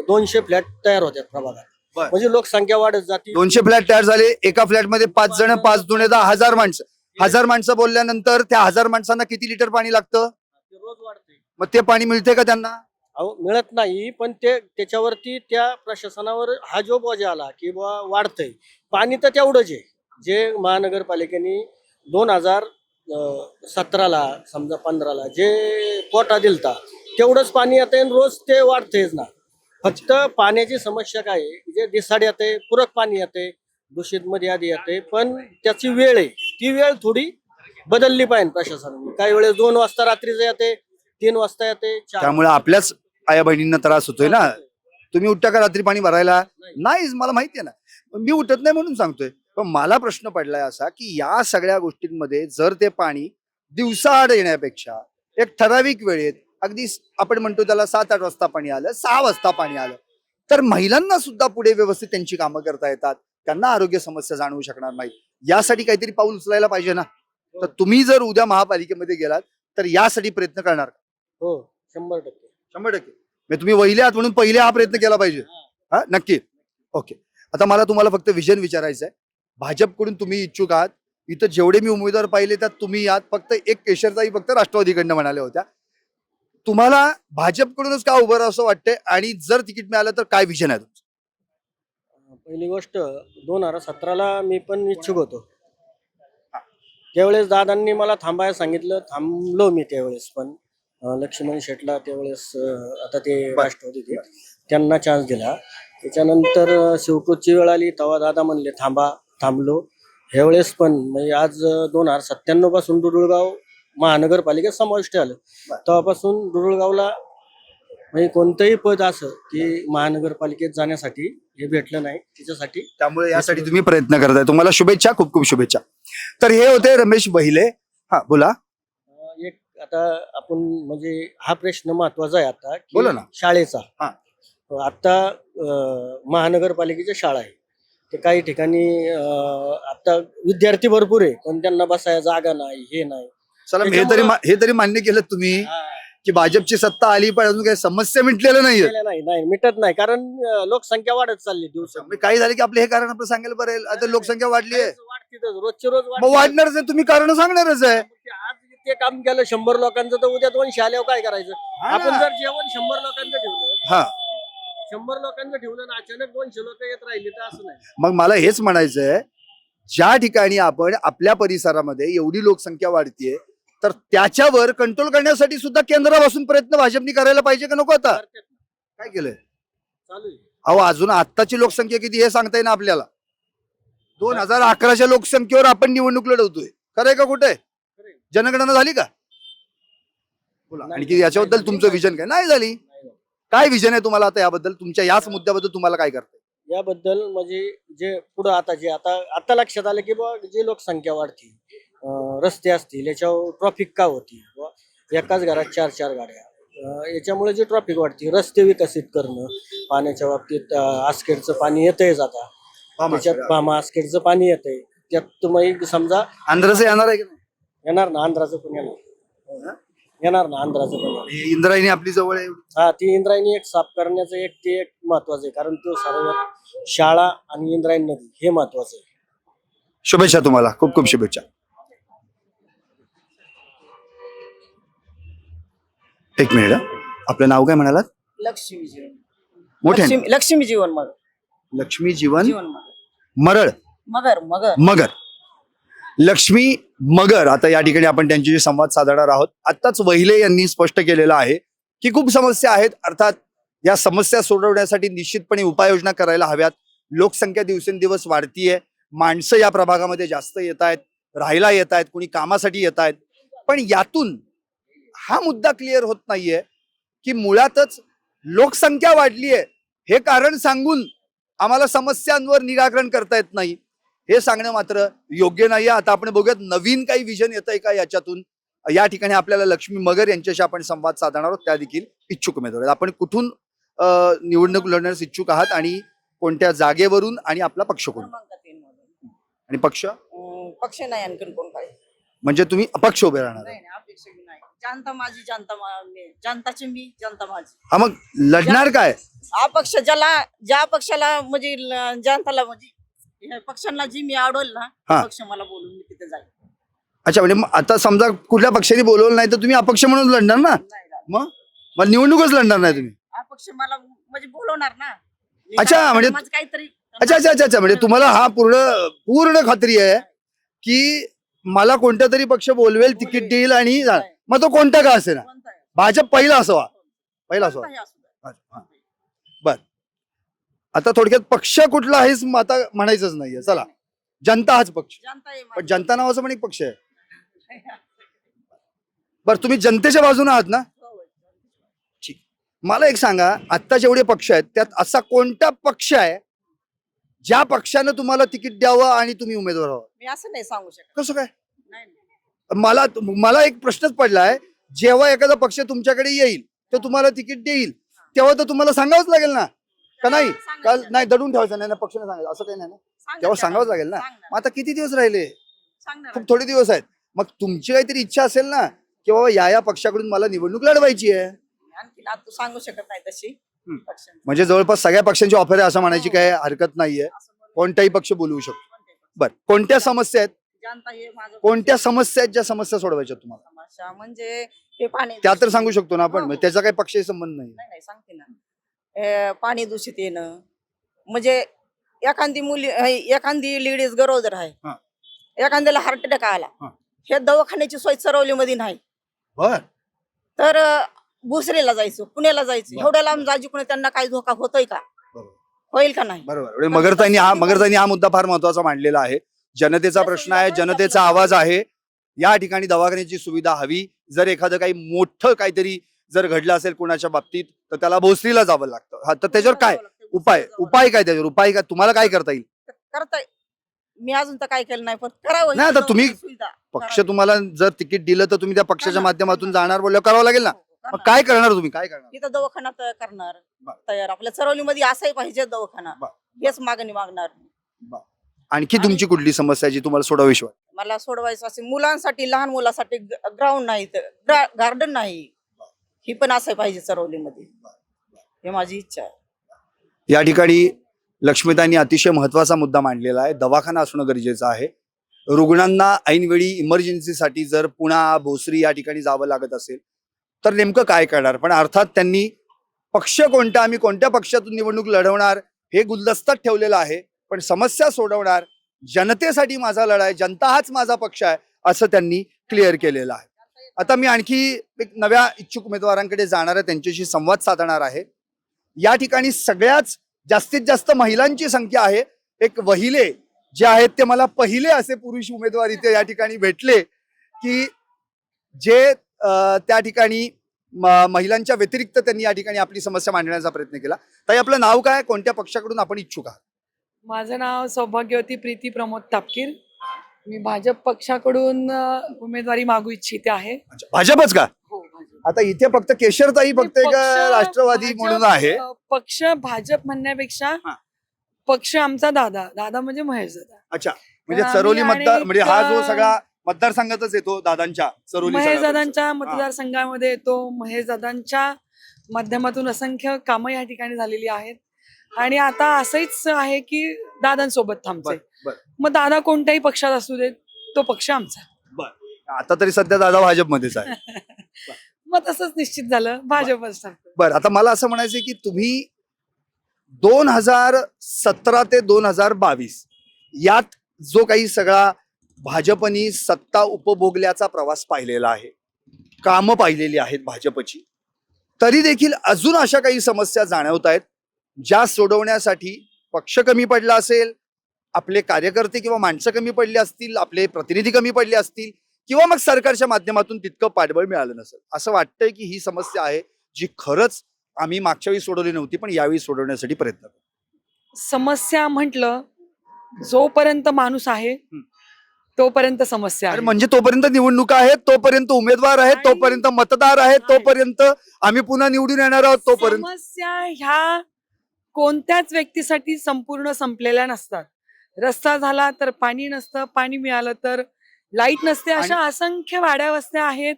[SPEAKER 6] 200 फ्लॅट तयार होत्यात प्रभागात.
[SPEAKER 1] बरं.
[SPEAKER 6] म्हणजे लोकसंख्या वाढत जाते.
[SPEAKER 1] 200 फ्लॅट तयार झाले, एका फ्लॅटमध्ये 5 जण, 5 दुणे 10, 1000 माणसं. 1000 माणसं बोलल्यानंतर त्या 1000 माणसांना किती लिटर पाणी लागतं?
[SPEAKER 6] ते रोज वाढते.
[SPEAKER 1] मग ते पाणी मिळते का त्यांना?
[SPEAKER 6] अहो मिळत नाही, पण त्याच्यावरती त्या प्रशासनावर हा जो बोजा आला की बा वाढतंय पाणी, तर तेवढंच आहे जे महानगरपालिकेने 2017ला समजा 15ला जे कोटा दिलता तेवढंच पाणी येतंय आणि रोज ते वाढतंयच ना. फक्त पाण्याची समस्या काय आहे, जे दिसाड येते, पूरक पाणी येते, दूषित मध्ये आधी येते, पण त्याची वेळ आहे, ती वेळ थोडी बदलली पाहिजे प्रशासनाने. काही वेळेस 2 वाजता रात्रीचं येते, 3 वाजता येते, 4
[SPEAKER 1] त्यामुळे आपल्याच आया बहिणींना त्रास होतोय ना. तुम्ही उठता का रात्री पाणी भरायला? नाही, मला माहिती आहे ना. मी उठत नाही म्हणून सांगतोय. पण मला प्रश्न पडलाय असा की या सगळ्या गोष्टींमध्ये जर ते पाणी दिवसाआड येण्यापेक्षा एक ठराविक वेळेत, अगदी आपण म्हणतो त्याला 7-8 वाजता पाणी आलं, 6 वाजता पाणी आलं, तर महिलांना सुद्धा पुढे व्यवस्थित त्यांची कामं करता येतात, त्यांना आरोग्य समस्या जाणवू शकणार नाही. यासाठी काहीतरी पाऊल उचलायला पाहिजे ना. तर तुम्ही जर उद्या महापालिकेमध्ये गेलात तर यासाठी प्रयत्न करणार का?
[SPEAKER 6] हो 100%.
[SPEAKER 1] 100%. म्हणजे तुम्ही वहिले आहात म्हणून पहिले हा प्रयत्न केला पाहिजे. हा, नक्की. ओके, आता मला तुम्हाला फक्त विजन विचारायचं आहे. भाजपकडून तुम्ही इच्छुक आहात, इथं जेवढे मी उमेदवार पाहिले त्यात तुम्ही आहात. फक्त एक केशरताई फक्त राष्ट्रवादीकडनं म्हणाल्या होत्या. तुम्हाला भाजपकडूनच का उभं राहावं असं वाटतंय, आणि जर तिकीट मिळालं तर काय विजन आहे तुमचं?
[SPEAKER 6] पहिली गोष्ट 2017ला मी पण इच्छुक होतो. त्यावेळेस दादांनी मला थांबायला सांगितलं, थांबलो मी त्यावेळेस. पण लक्ष्मण शेटला त्यावेळेस आता ते राष्ट्रवादी ते त्यांना चान्स दिला. त्याच्यानंतर शिवकृतची वेळ आली तेव्हा दादा म्हणले थांबा, थांबलो. ह्यावेळेस पण म्हणजे आज 2097 पासून दुरुळगाव महानगरपालिकेत समाविष्ट आलं. तेव्हापासून दुरुळगावला म्हणजे कोणतंही पद असं की महानगरपालिकेत जाण्यासाठी हे भेटलं नाही, त्याच्यासाठी.
[SPEAKER 1] त्यामुळे यासाठी तुम्ही प्रयत्न करताय. तुम्हाला शुभेच्छा, खूप खूप शुभेच्छा. तर हे होते रमेश बहिले. हा, बोला.
[SPEAKER 6] एक आता आपण म्हणजे हा प्रश्न महत्वाचा आहे आता की
[SPEAKER 1] बोला ना.
[SPEAKER 6] शाळेचा.
[SPEAKER 1] हा.
[SPEAKER 6] आता महानगरपालिकेच्या शाळा आहे, ते काही ठिकाणी आता विद्यार्थी भरपूर आहे पण त्यांना बसायला जागा नाही, हे नाही.
[SPEAKER 1] चला, हे तरी मान्य केलं तुम्ही की भाजपची सत्ता आली पण अजून काही समस्या मिटलेल्या नाहीये.
[SPEAKER 6] नाही मिटत नाही, कारण लोकसंख्या वाढत चालली दिवसात.
[SPEAKER 1] म्हणजे काही झालं की आपलं हे कारण आपलं सांगायला बरं आहे. आता लोकसंख्या वाढली आहे,
[SPEAKER 6] वाढतीच, रोजचे रोज
[SPEAKER 1] मग वाढणारच आहे. तुम्ही कारण सांगणारच आहे.
[SPEAKER 6] आज ते काम केलं 100 लोकांचं, तर उद्या 200 आल्यावर काय करायचं?
[SPEAKER 1] हा ना.
[SPEAKER 6] आपण जर जेवण 100 लोकांचं ठेवलं,
[SPEAKER 1] हा,
[SPEAKER 6] 100 लोकांचं ठेवलं ना, अचानक 200 लोक येत राहिले तर असं नाही.
[SPEAKER 1] मग मला हेच म्हणायचंय, ज्या ठिकाणी आपण आपल्या परिसरामध्ये एवढी लोकसंख्या वाढतीये तर त्याच्यावर कंट्रोल करण्यासाठी सुद्धा केंद्रापासून प्रयत्न भाजपनी करायला पाहिजे का नको? आता
[SPEAKER 6] करतात ना,
[SPEAKER 1] काय केलंय?
[SPEAKER 6] चालू आहे.
[SPEAKER 1] अहो, अजून आत्ताची लोकसंख्या किती हे सांगता येईल आपल्याला? 2011च्या लोकसंख्येवर आपण निवडणूक लढवतोय. खरंय का खोटंय?
[SPEAKER 6] खरंय.
[SPEAKER 1] जनगणना झाली का? बोला. आणखी याच्याबद्दल तुमचं विजन काय? नाही झाली.
[SPEAKER 6] नाही.
[SPEAKER 1] काय विजन आहे तुम्हाला आता याबद्दल? तुमच्या याच मुद्द्याबद्दल तुम्हाला काय करताय?
[SPEAKER 6] याबद्दल म्हणजे जे पुढं आता जे आता लक्षात आलं की बुवा जे लोकसंख्या वाढती, रस्ते असतील याच्यावर ट्रॉफिक का होती, बुवा एकाच घरात 4-4 गाड्या, याच्यामुळे जे ट्रॉफिक वाढती, रस्ते विकसित करणं, पाण्याच्या बाबतीत आसखेडचं पाणी येतंय आता, त्याच्यात आसखेडचं पाणी येतंय, त्यात तुम्ही समजा
[SPEAKER 1] आंध्रचं येणार आहे की नाही?
[SPEAKER 6] येणार ना, आंध्राचं पण येणार ना, आंध्राचं पण येणार.
[SPEAKER 1] ही इंद्रायणी आपली जवळ आहे.
[SPEAKER 6] हा, ती इंद्रायणी एक साफ करण्याचं ते एक महत्वाचं आहे, कारण तो सर्व शाळा आणि इंद्रायणी नदी हे महत्वाचं आहे.
[SPEAKER 1] शुभेच्छा तुम्हाला, खूप खूप शुभेच्छा. एक मिनिट. आपलं नाव काय म्हणालात?
[SPEAKER 7] लक्ष्मी जीवन.
[SPEAKER 1] मोठे
[SPEAKER 7] लक्ष्मी जीवन मगर.
[SPEAKER 1] लक्ष्मी जीवन
[SPEAKER 7] जीवन मगर.
[SPEAKER 1] मरळ
[SPEAKER 7] मगर.
[SPEAKER 1] मगर. लक्ष्मी मगर. आता या ठिकाणी आपण त्यांच्याशी संवाद साधणार आहोत. आत्ताच वहिले यांनी स्पष्ट केलेलं आहे की खूप समस्या आहेत. अर्थात या समस्या सोडवण्यासाठी निश्चितपणे उपाययोजना करायला हव्यात. लोकसंख्या दिवसेंदिवस वाढतीये, माणसं या प्रभागामध्ये जास्त येत आहेत, राहायला येत आहेत, कोणी कामासाठी येत आहेत. पण यातून हा मुद्दा क्लिअर होत नाहीये की मुळातच लोकसंख्या वाढली आहे हे कारण सांगून आम्हाला समस्यांवर निराकरण करता येत नाही हे सांगणं मात्र योग्य नाही. आता आपण बघूयात नवीन काही विजन येत आहे का याच्यातून. या ठिकाणी आपल्याला लक्ष्मी मगर यांच्याशी आपण संवाद साधणार आहोत. त्या देखील इच्छुक उमेदवार आहेत. आपण कुठून निवडणूक लढण्यास इच्छुक आहात आणि कोणत्या जागेवरून आणि आपला पक्ष कोण आणि पक्ष
[SPEAKER 7] पक्ष नाही आणखीन कोण काय
[SPEAKER 1] म्हणजे तुम्ही अपक्ष उभे राहणार
[SPEAKER 7] नाही अपेक्षा बी नाही. जनता माझी जनताची मी जनता माझी.
[SPEAKER 1] हा मग लढणार काय.
[SPEAKER 7] अपक्ष ज्या पक्षाला म्हणजे जनताला म्हणजे ह्या पक्षांना जी मी आवडेल ना
[SPEAKER 1] हा.
[SPEAKER 7] पक्ष मला बोलून मी तिथे जाईल.
[SPEAKER 1] अच्छा म्हणजे मग आता समजा कुठल्या पक्षाने बोलवलं नाही तर तुम्ही अपक्ष म्हणून लढणार ना.
[SPEAKER 7] नाही राहणार.
[SPEAKER 1] मग निवडणूकच लढणार नाही तुम्ही.
[SPEAKER 7] अपक्ष मला म्हणजे बोलवणार ना. मी
[SPEAKER 1] अच्छा,
[SPEAKER 7] काय-
[SPEAKER 1] म्हणजे-
[SPEAKER 7] माझं काहीतरी
[SPEAKER 1] अच्छा म्हणजे तुम्हाला हा पूर्ण खात्री आहे की मला कोणता तरी पक्ष बोलवेल तिकीट देईल आणि मग तो कोणता का असे ना
[SPEAKER 7] कोणता आहे?
[SPEAKER 1] भाजप पहिला असावा पहिला असावा.
[SPEAKER 7] कोणताही असू द्या.
[SPEAKER 1] अच्छा, हा. बर आता थोडक्यात पक्ष कुठला आहेच मग आता म्हणायचंच नाहीये. चला जनता हाच पक्ष.
[SPEAKER 7] जनता आहे
[SPEAKER 1] पण
[SPEAKER 7] माझी.
[SPEAKER 1] जनता नावाचा पण एक पक्ष आहे. बर तुम्ही जनतेच्या बाजूने आहात ना. ठीक. मला एक सांगा आता जेवढे पक्ष आहेत त्यात असा कोणता पक्ष आहे ज्या पक्षानं तुम्हाला तिकीट द्यावं आणि तुम्ही उमेदवार व्हावं.
[SPEAKER 7] मी असं नाही सांगू शकत.
[SPEAKER 1] कसं काय.
[SPEAKER 7] नाही नाही.
[SPEAKER 1] मला एक प्रश्नच पडलाय जेव्हा एखादा पक्ष तुमच्याकडे येईल तर तुम्हाला तिकीट देईल तेव्हा तर तुम्हाला सांगावंच लागेल ना का नाही. काल नाही दडून ठेवायचं नाही ना पक्षाने सांगायचं असं काही नाही ना.
[SPEAKER 7] सांगा
[SPEAKER 1] तेव्हा
[SPEAKER 7] त्याला.
[SPEAKER 1] सांगावंच लागेल ना.
[SPEAKER 7] सांगणार.
[SPEAKER 1] मग आता किती दिवस राहिले
[SPEAKER 7] सांगणार.
[SPEAKER 1] खूप थोडे दिवस आहेत. मग तुमची काहीतरी इच्छा असेल ना की बाबा या पक्षाकडून मला निवडणूक लढवायची आहे.
[SPEAKER 7] आणखीन आता तू सांगू शकत नाही तशी पक्षांची.
[SPEAKER 1] म्हणजे जवळपास सगळ्या पक्षांची ऑफर आहे असं म्हणायची काही हरकत नाहीये.
[SPEAKER 7] असं बोलू.
[SPEAKER 1] कोणताही पक्ष बोलवू शकतो.
[SPEAKER 7] कोणते पक्ष?
[SPEAKER 1] बर कोणत्या समस्या आहेत
[SPEAKER 7] जनता हे माझं
[SPEAKER 1] कोणत्या समस्या आहेत ज्या समस्या सोडवायच्या तुम्हाला
[SPEAKER 7] समस्या म्हणजे हे पाणी
[SPEAKER 1] त्या तर सांगू शकतो ना आपण.
[SPEAKER 7] हो,
[SPEAKER 1] मग
[SPEAKER 7] हो.
[SPEAKER 1] त्याचा काही पक्षाशी संबंध नाही.
[SPEAKER 7] नाही सांगते ना. पाणी दूषित येणं म्हणजे एखादी लेडीज गरोदर आहे
[SPEAKER 1] हा.
[SPEAKER 7] एखाद्याला हार्ट अटॅक आला
[SPEAKER 1] हा.
[SPEAKER 7] हे दवाखान्याची सोय चरवलीमध्ये नाही
[SPEAKER 1] बर
[SPEAKER 7] तर भोसरीला जायचं पुण्याला जायचं
[SPEAKER 1] बरं.
[SPEAKER 7] एवढ्या लांब जायची कोणी त्यांना काही धोका होतोय का
[SPEAKER 1] बरोबर.
[SPEAKER 7] होईल का नाही.
[SPEAKER 1] बरोबर. मगरताईंनी हा मुद्दा फार महत्वाचा मांडलेला आहे. जनतेचा प्रश्न आहे जनतेचा आवाज आहे. या ठिकाणी दवाखान्याची सुविधा हवी. जर एखादं काही मोठं काहीतरी जर घडलं असेल कोणाच्या बाबतीत तर त्याला भोसरीला जावं लागतं. हा तर त्याच्यावर काय उपाय काय त्याच्यावर उपाय काय तुम्हाला काय करता येईल.
[SPEAKER 7] करताय मी अजून तर काय केलं नाही पण करावं.
[SPEAKER 1] नाही, आता तुम्ही
[SPEAKER 7] सुविधा
[SPEAKER 1] पक्ष
[SPEAKER 7] करावी.
[SPEAKER 1] तुम्हाला जर तिकीट दिलं तर तुम्ही त्या पक्षाच्या
[SPEAKER 7] करणार.
[SPEAKER 1] माध्यमातून जाणार बोलल्यावर करावं लागेल ना.
[SPEAKER 7] हो,
[SPEAKER 1] मग
[SPEAKER 7] करणार.
[SPEAKER 1] काय करणार तुम्ही काय करणार.
[SPEAKER 7] तिथं दवाखाना तयार करणार
[SPEAKER 1] बरं.
[SPEAKER 7] तयार आपल्या चरवलीमध्ये असाही पाहिजे दवाखाना
[SPEAKER 1] बरं.
[SPEAKER 7] हेच मागणी मागणार.
[SPEAKER 1] आणखी तुमची कुठली समस्या आहे जी तुम्हाला सोडावीशी वाटते.
[SPEAKER 7] मला सोडवायचं असेल मुलांसाठी लहान मुलासाठी ग्राउंड नाही गार्डन नाही ही पण असं पाहिजे चरवलीमध्ये हे माझी इच्छा आहे.
[SPEAKER 1] या ठिकाणी लक्ष्मीताईंनी अतिशय महत्वाचा मुद्दा मांडलेला आहे. दवाखाना असणं गरजेचं आहे. रुग्णांना ऐनवेळी इमर्जन्सीसाठी जर पुणा भोसरी या ठिकाणी जावं लागत असेल तर नेमकं काय करणार. पण अर्थात त्यांनी पक्ष कोणता आम्ही कोणत्या पक्षातून निवडणूक लढवणार हे गुलदस्त्यात ठेवलेलं आहे. पण समस्या सोडवणार जनतेसाठी माझा लढा आहे जनता हाच माझा पक्ष आहे असं त्यांनी क्लिअर केलेलं आहे. आता मी आणखी एक नव्या इच्छुक उमेदवारांकडे जाणार आहे त्यांच्याशी संवाद साधणार आहे. या ठिकाणी सगळ्याच जास्तीत जास्त महिलांची संख्या आहे. एक वहिले जे आहेत ते मला पहिले असे पुरुष उमेदवार इथे या ठिकाणी भेटले की जे त्या ठिकाणी महिलांच्या व्यतिरिक्त त्यांनी या ठिकाणी आपली समस्या मांडण्याचा प्रयत्न केला. ताई आपलं नाव काय कोणत्या पक्षाकडून आपण इच्छुक आहात.
[SPEAKER 4] माझं नाव सौभाग्यवती प्रीती प्रमोद तापकीर. मी भाजप पक्षाकडून उमेदवारी मागू इच्छिते आहे.
[SPEAKER 1] अच्छा, भाजपच का.
[SPEAKER 4] हो, भाजप.
[SPEAKER 1] आता इथे फक्त केशरताई फक्त एक
[SPEAKER 4] पक्ष
[SPEAKER 1] राष्ट्रवादी
[SPEAKER 4] भाजप,
[SPEAKER 1] म्हणून आहे.
[SPEAKER 4] पक्ष भाजप म्हणण्यापेक्षा
[SPEAKER 1] हा.
[SPEAKER 4] पक्ष आमचा दादा म्हणजे महेश दादा.
[SPEAKER 1] अच्छा म्हणजे
[SPEAKER 4] आम्ही
[SPEAKER 1] चरोली मतदार
[SPEAKER 4] अनेक,
[SPEAKER 1] म्हणजे हा जो सगळा मतदारसंघातच येतो दादांच्या चरोली
[SPEAKER 4] महेश
[SPEAKER 1] सगळा
[SPEAKER 4] दादांच्या मतदारसंघामध्ये येतो. महेश दादांच्या माध्यमातून असंख्य कामं या ठिकाणी झालेली आहेत आणि आता असंच आहे की दादांसोबत थांबते.
[SPEAKER 1] बर, बर.
[SPEAKER 4] मग दादा कोणत्याही पक्षात असू देत तो पक्ष आमचा.
[SPEAKER 1] आता तरी सध्या दादा भाजपमध्येच आहे.
[SPEAKER 4] मग तसंच निश्चित झालं भाजपच टाकतो.
[SPEAKER 1] बरं आता मला असं म्हणायचं की तुम्ही 2017 ते 2022 यात जो काही सगळा भाजपनी सत्ता उपभोगल्याचा प्रवास पाहिलेला आहे कामं पाहिलेली आहेत भाजपची तरी देखील अजून अशा काही समस्या जाणवत आहेत ज्या सोडवण्यासाठी पक्ष कमी पडला असेल आपले कार्यकर्ते किंवा माणसं कमी पडली असतील आपले प्रतिनिधी कमी पडले असतील किंवा मग सरकारच्या माध्यमातून तितकं पाठबळ मिळालं नसेल असं वाटतंय की ही समस्या आहे जी खरंच आम्ही मागच्या वेळी सोडवली नव्हती पण यावेळी सोडवण्यासाठी प्रयत्न करू.
[SPEAKER 4] समस्या म्हटलं, जोपर्यंत माणूस आहे तोपर्यंत समस्या
[SPEAKER 1] अरे
[SPEAKER 4] आहे.
[SPEAKER 1] म्हणजे तोपर्यंत निवडणुका आहेत, तोपर्यंत उमेदवार आहेत,
[SPEAKER 4] आणि-
[SPEAKER 1] तोपर्यंत मतदार आहेत,
[SPEAKER 4] आहे.
[SPEAKER 1] तोपर्यंत आम्ही पुन्हा निवडून येणार आहोत, तोपर्यंत
[SPEAKER 4] समस्या ह्या कोणत्याच व्यक्तीसाठी संपूर्ण संपलेल्या नसतात. रस्ता झाला तर पाणी नसतं, पाणी मिळालं तर लाईट नसते. अशा असंख्य वाड्या वस्त्या आहेत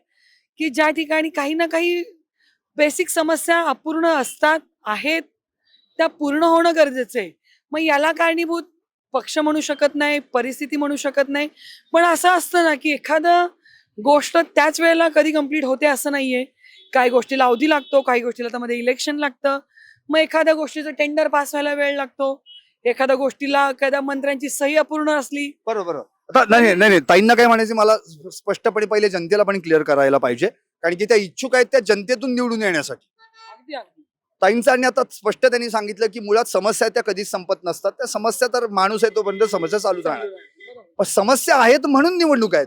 [SPEAKER 4] की ज्या ठिकाणी काही ना काही बेसिक समस्या अपूर्ण असतात, आहेत, त्या पूर्ण होणं गरजेचं आहे. मग याला कारणीभूत पक्ष म्हणू शकत नाही, परिस्थिती म्हणू शकत नाही, पण असं असतं ना की एखादं गोष्ट त्याच वेळेला कधी कंप्लीट होते असं नाहीये. काही गोष्टीला अवधी लागतो, काही गोष्टीला त्यामध्ये इलेक्शन लागतं. मग एखाद्या गोष्टीचं टेंडर पास व्हायला वेळ लागतो, एखाद्या गोष्टीला एखाद्या मंत्र्यांची सही अपूर्ण असली.
[SPEAKER 1] बरोबर. आता नाही नाही ताईंना काय म्हणायचं मला स्पष्टपणे पहिले जनतेला पण क्लिअर करायला पाहिजे, कारण की त्या इच्छुक आहेत त्या जनतेतून निवडून येण्यासाठी. ताईंचं आणि आता स्पष्ट त्यांनी सांगितलं की मुळात समस्या त्या कधीच संपत नसतात. त्या समस्या तर माणूस आहे तोपर्यंत समस्या चालूच राहणार. पण समस्या आहेत म्हणून निवडणूक आहेत,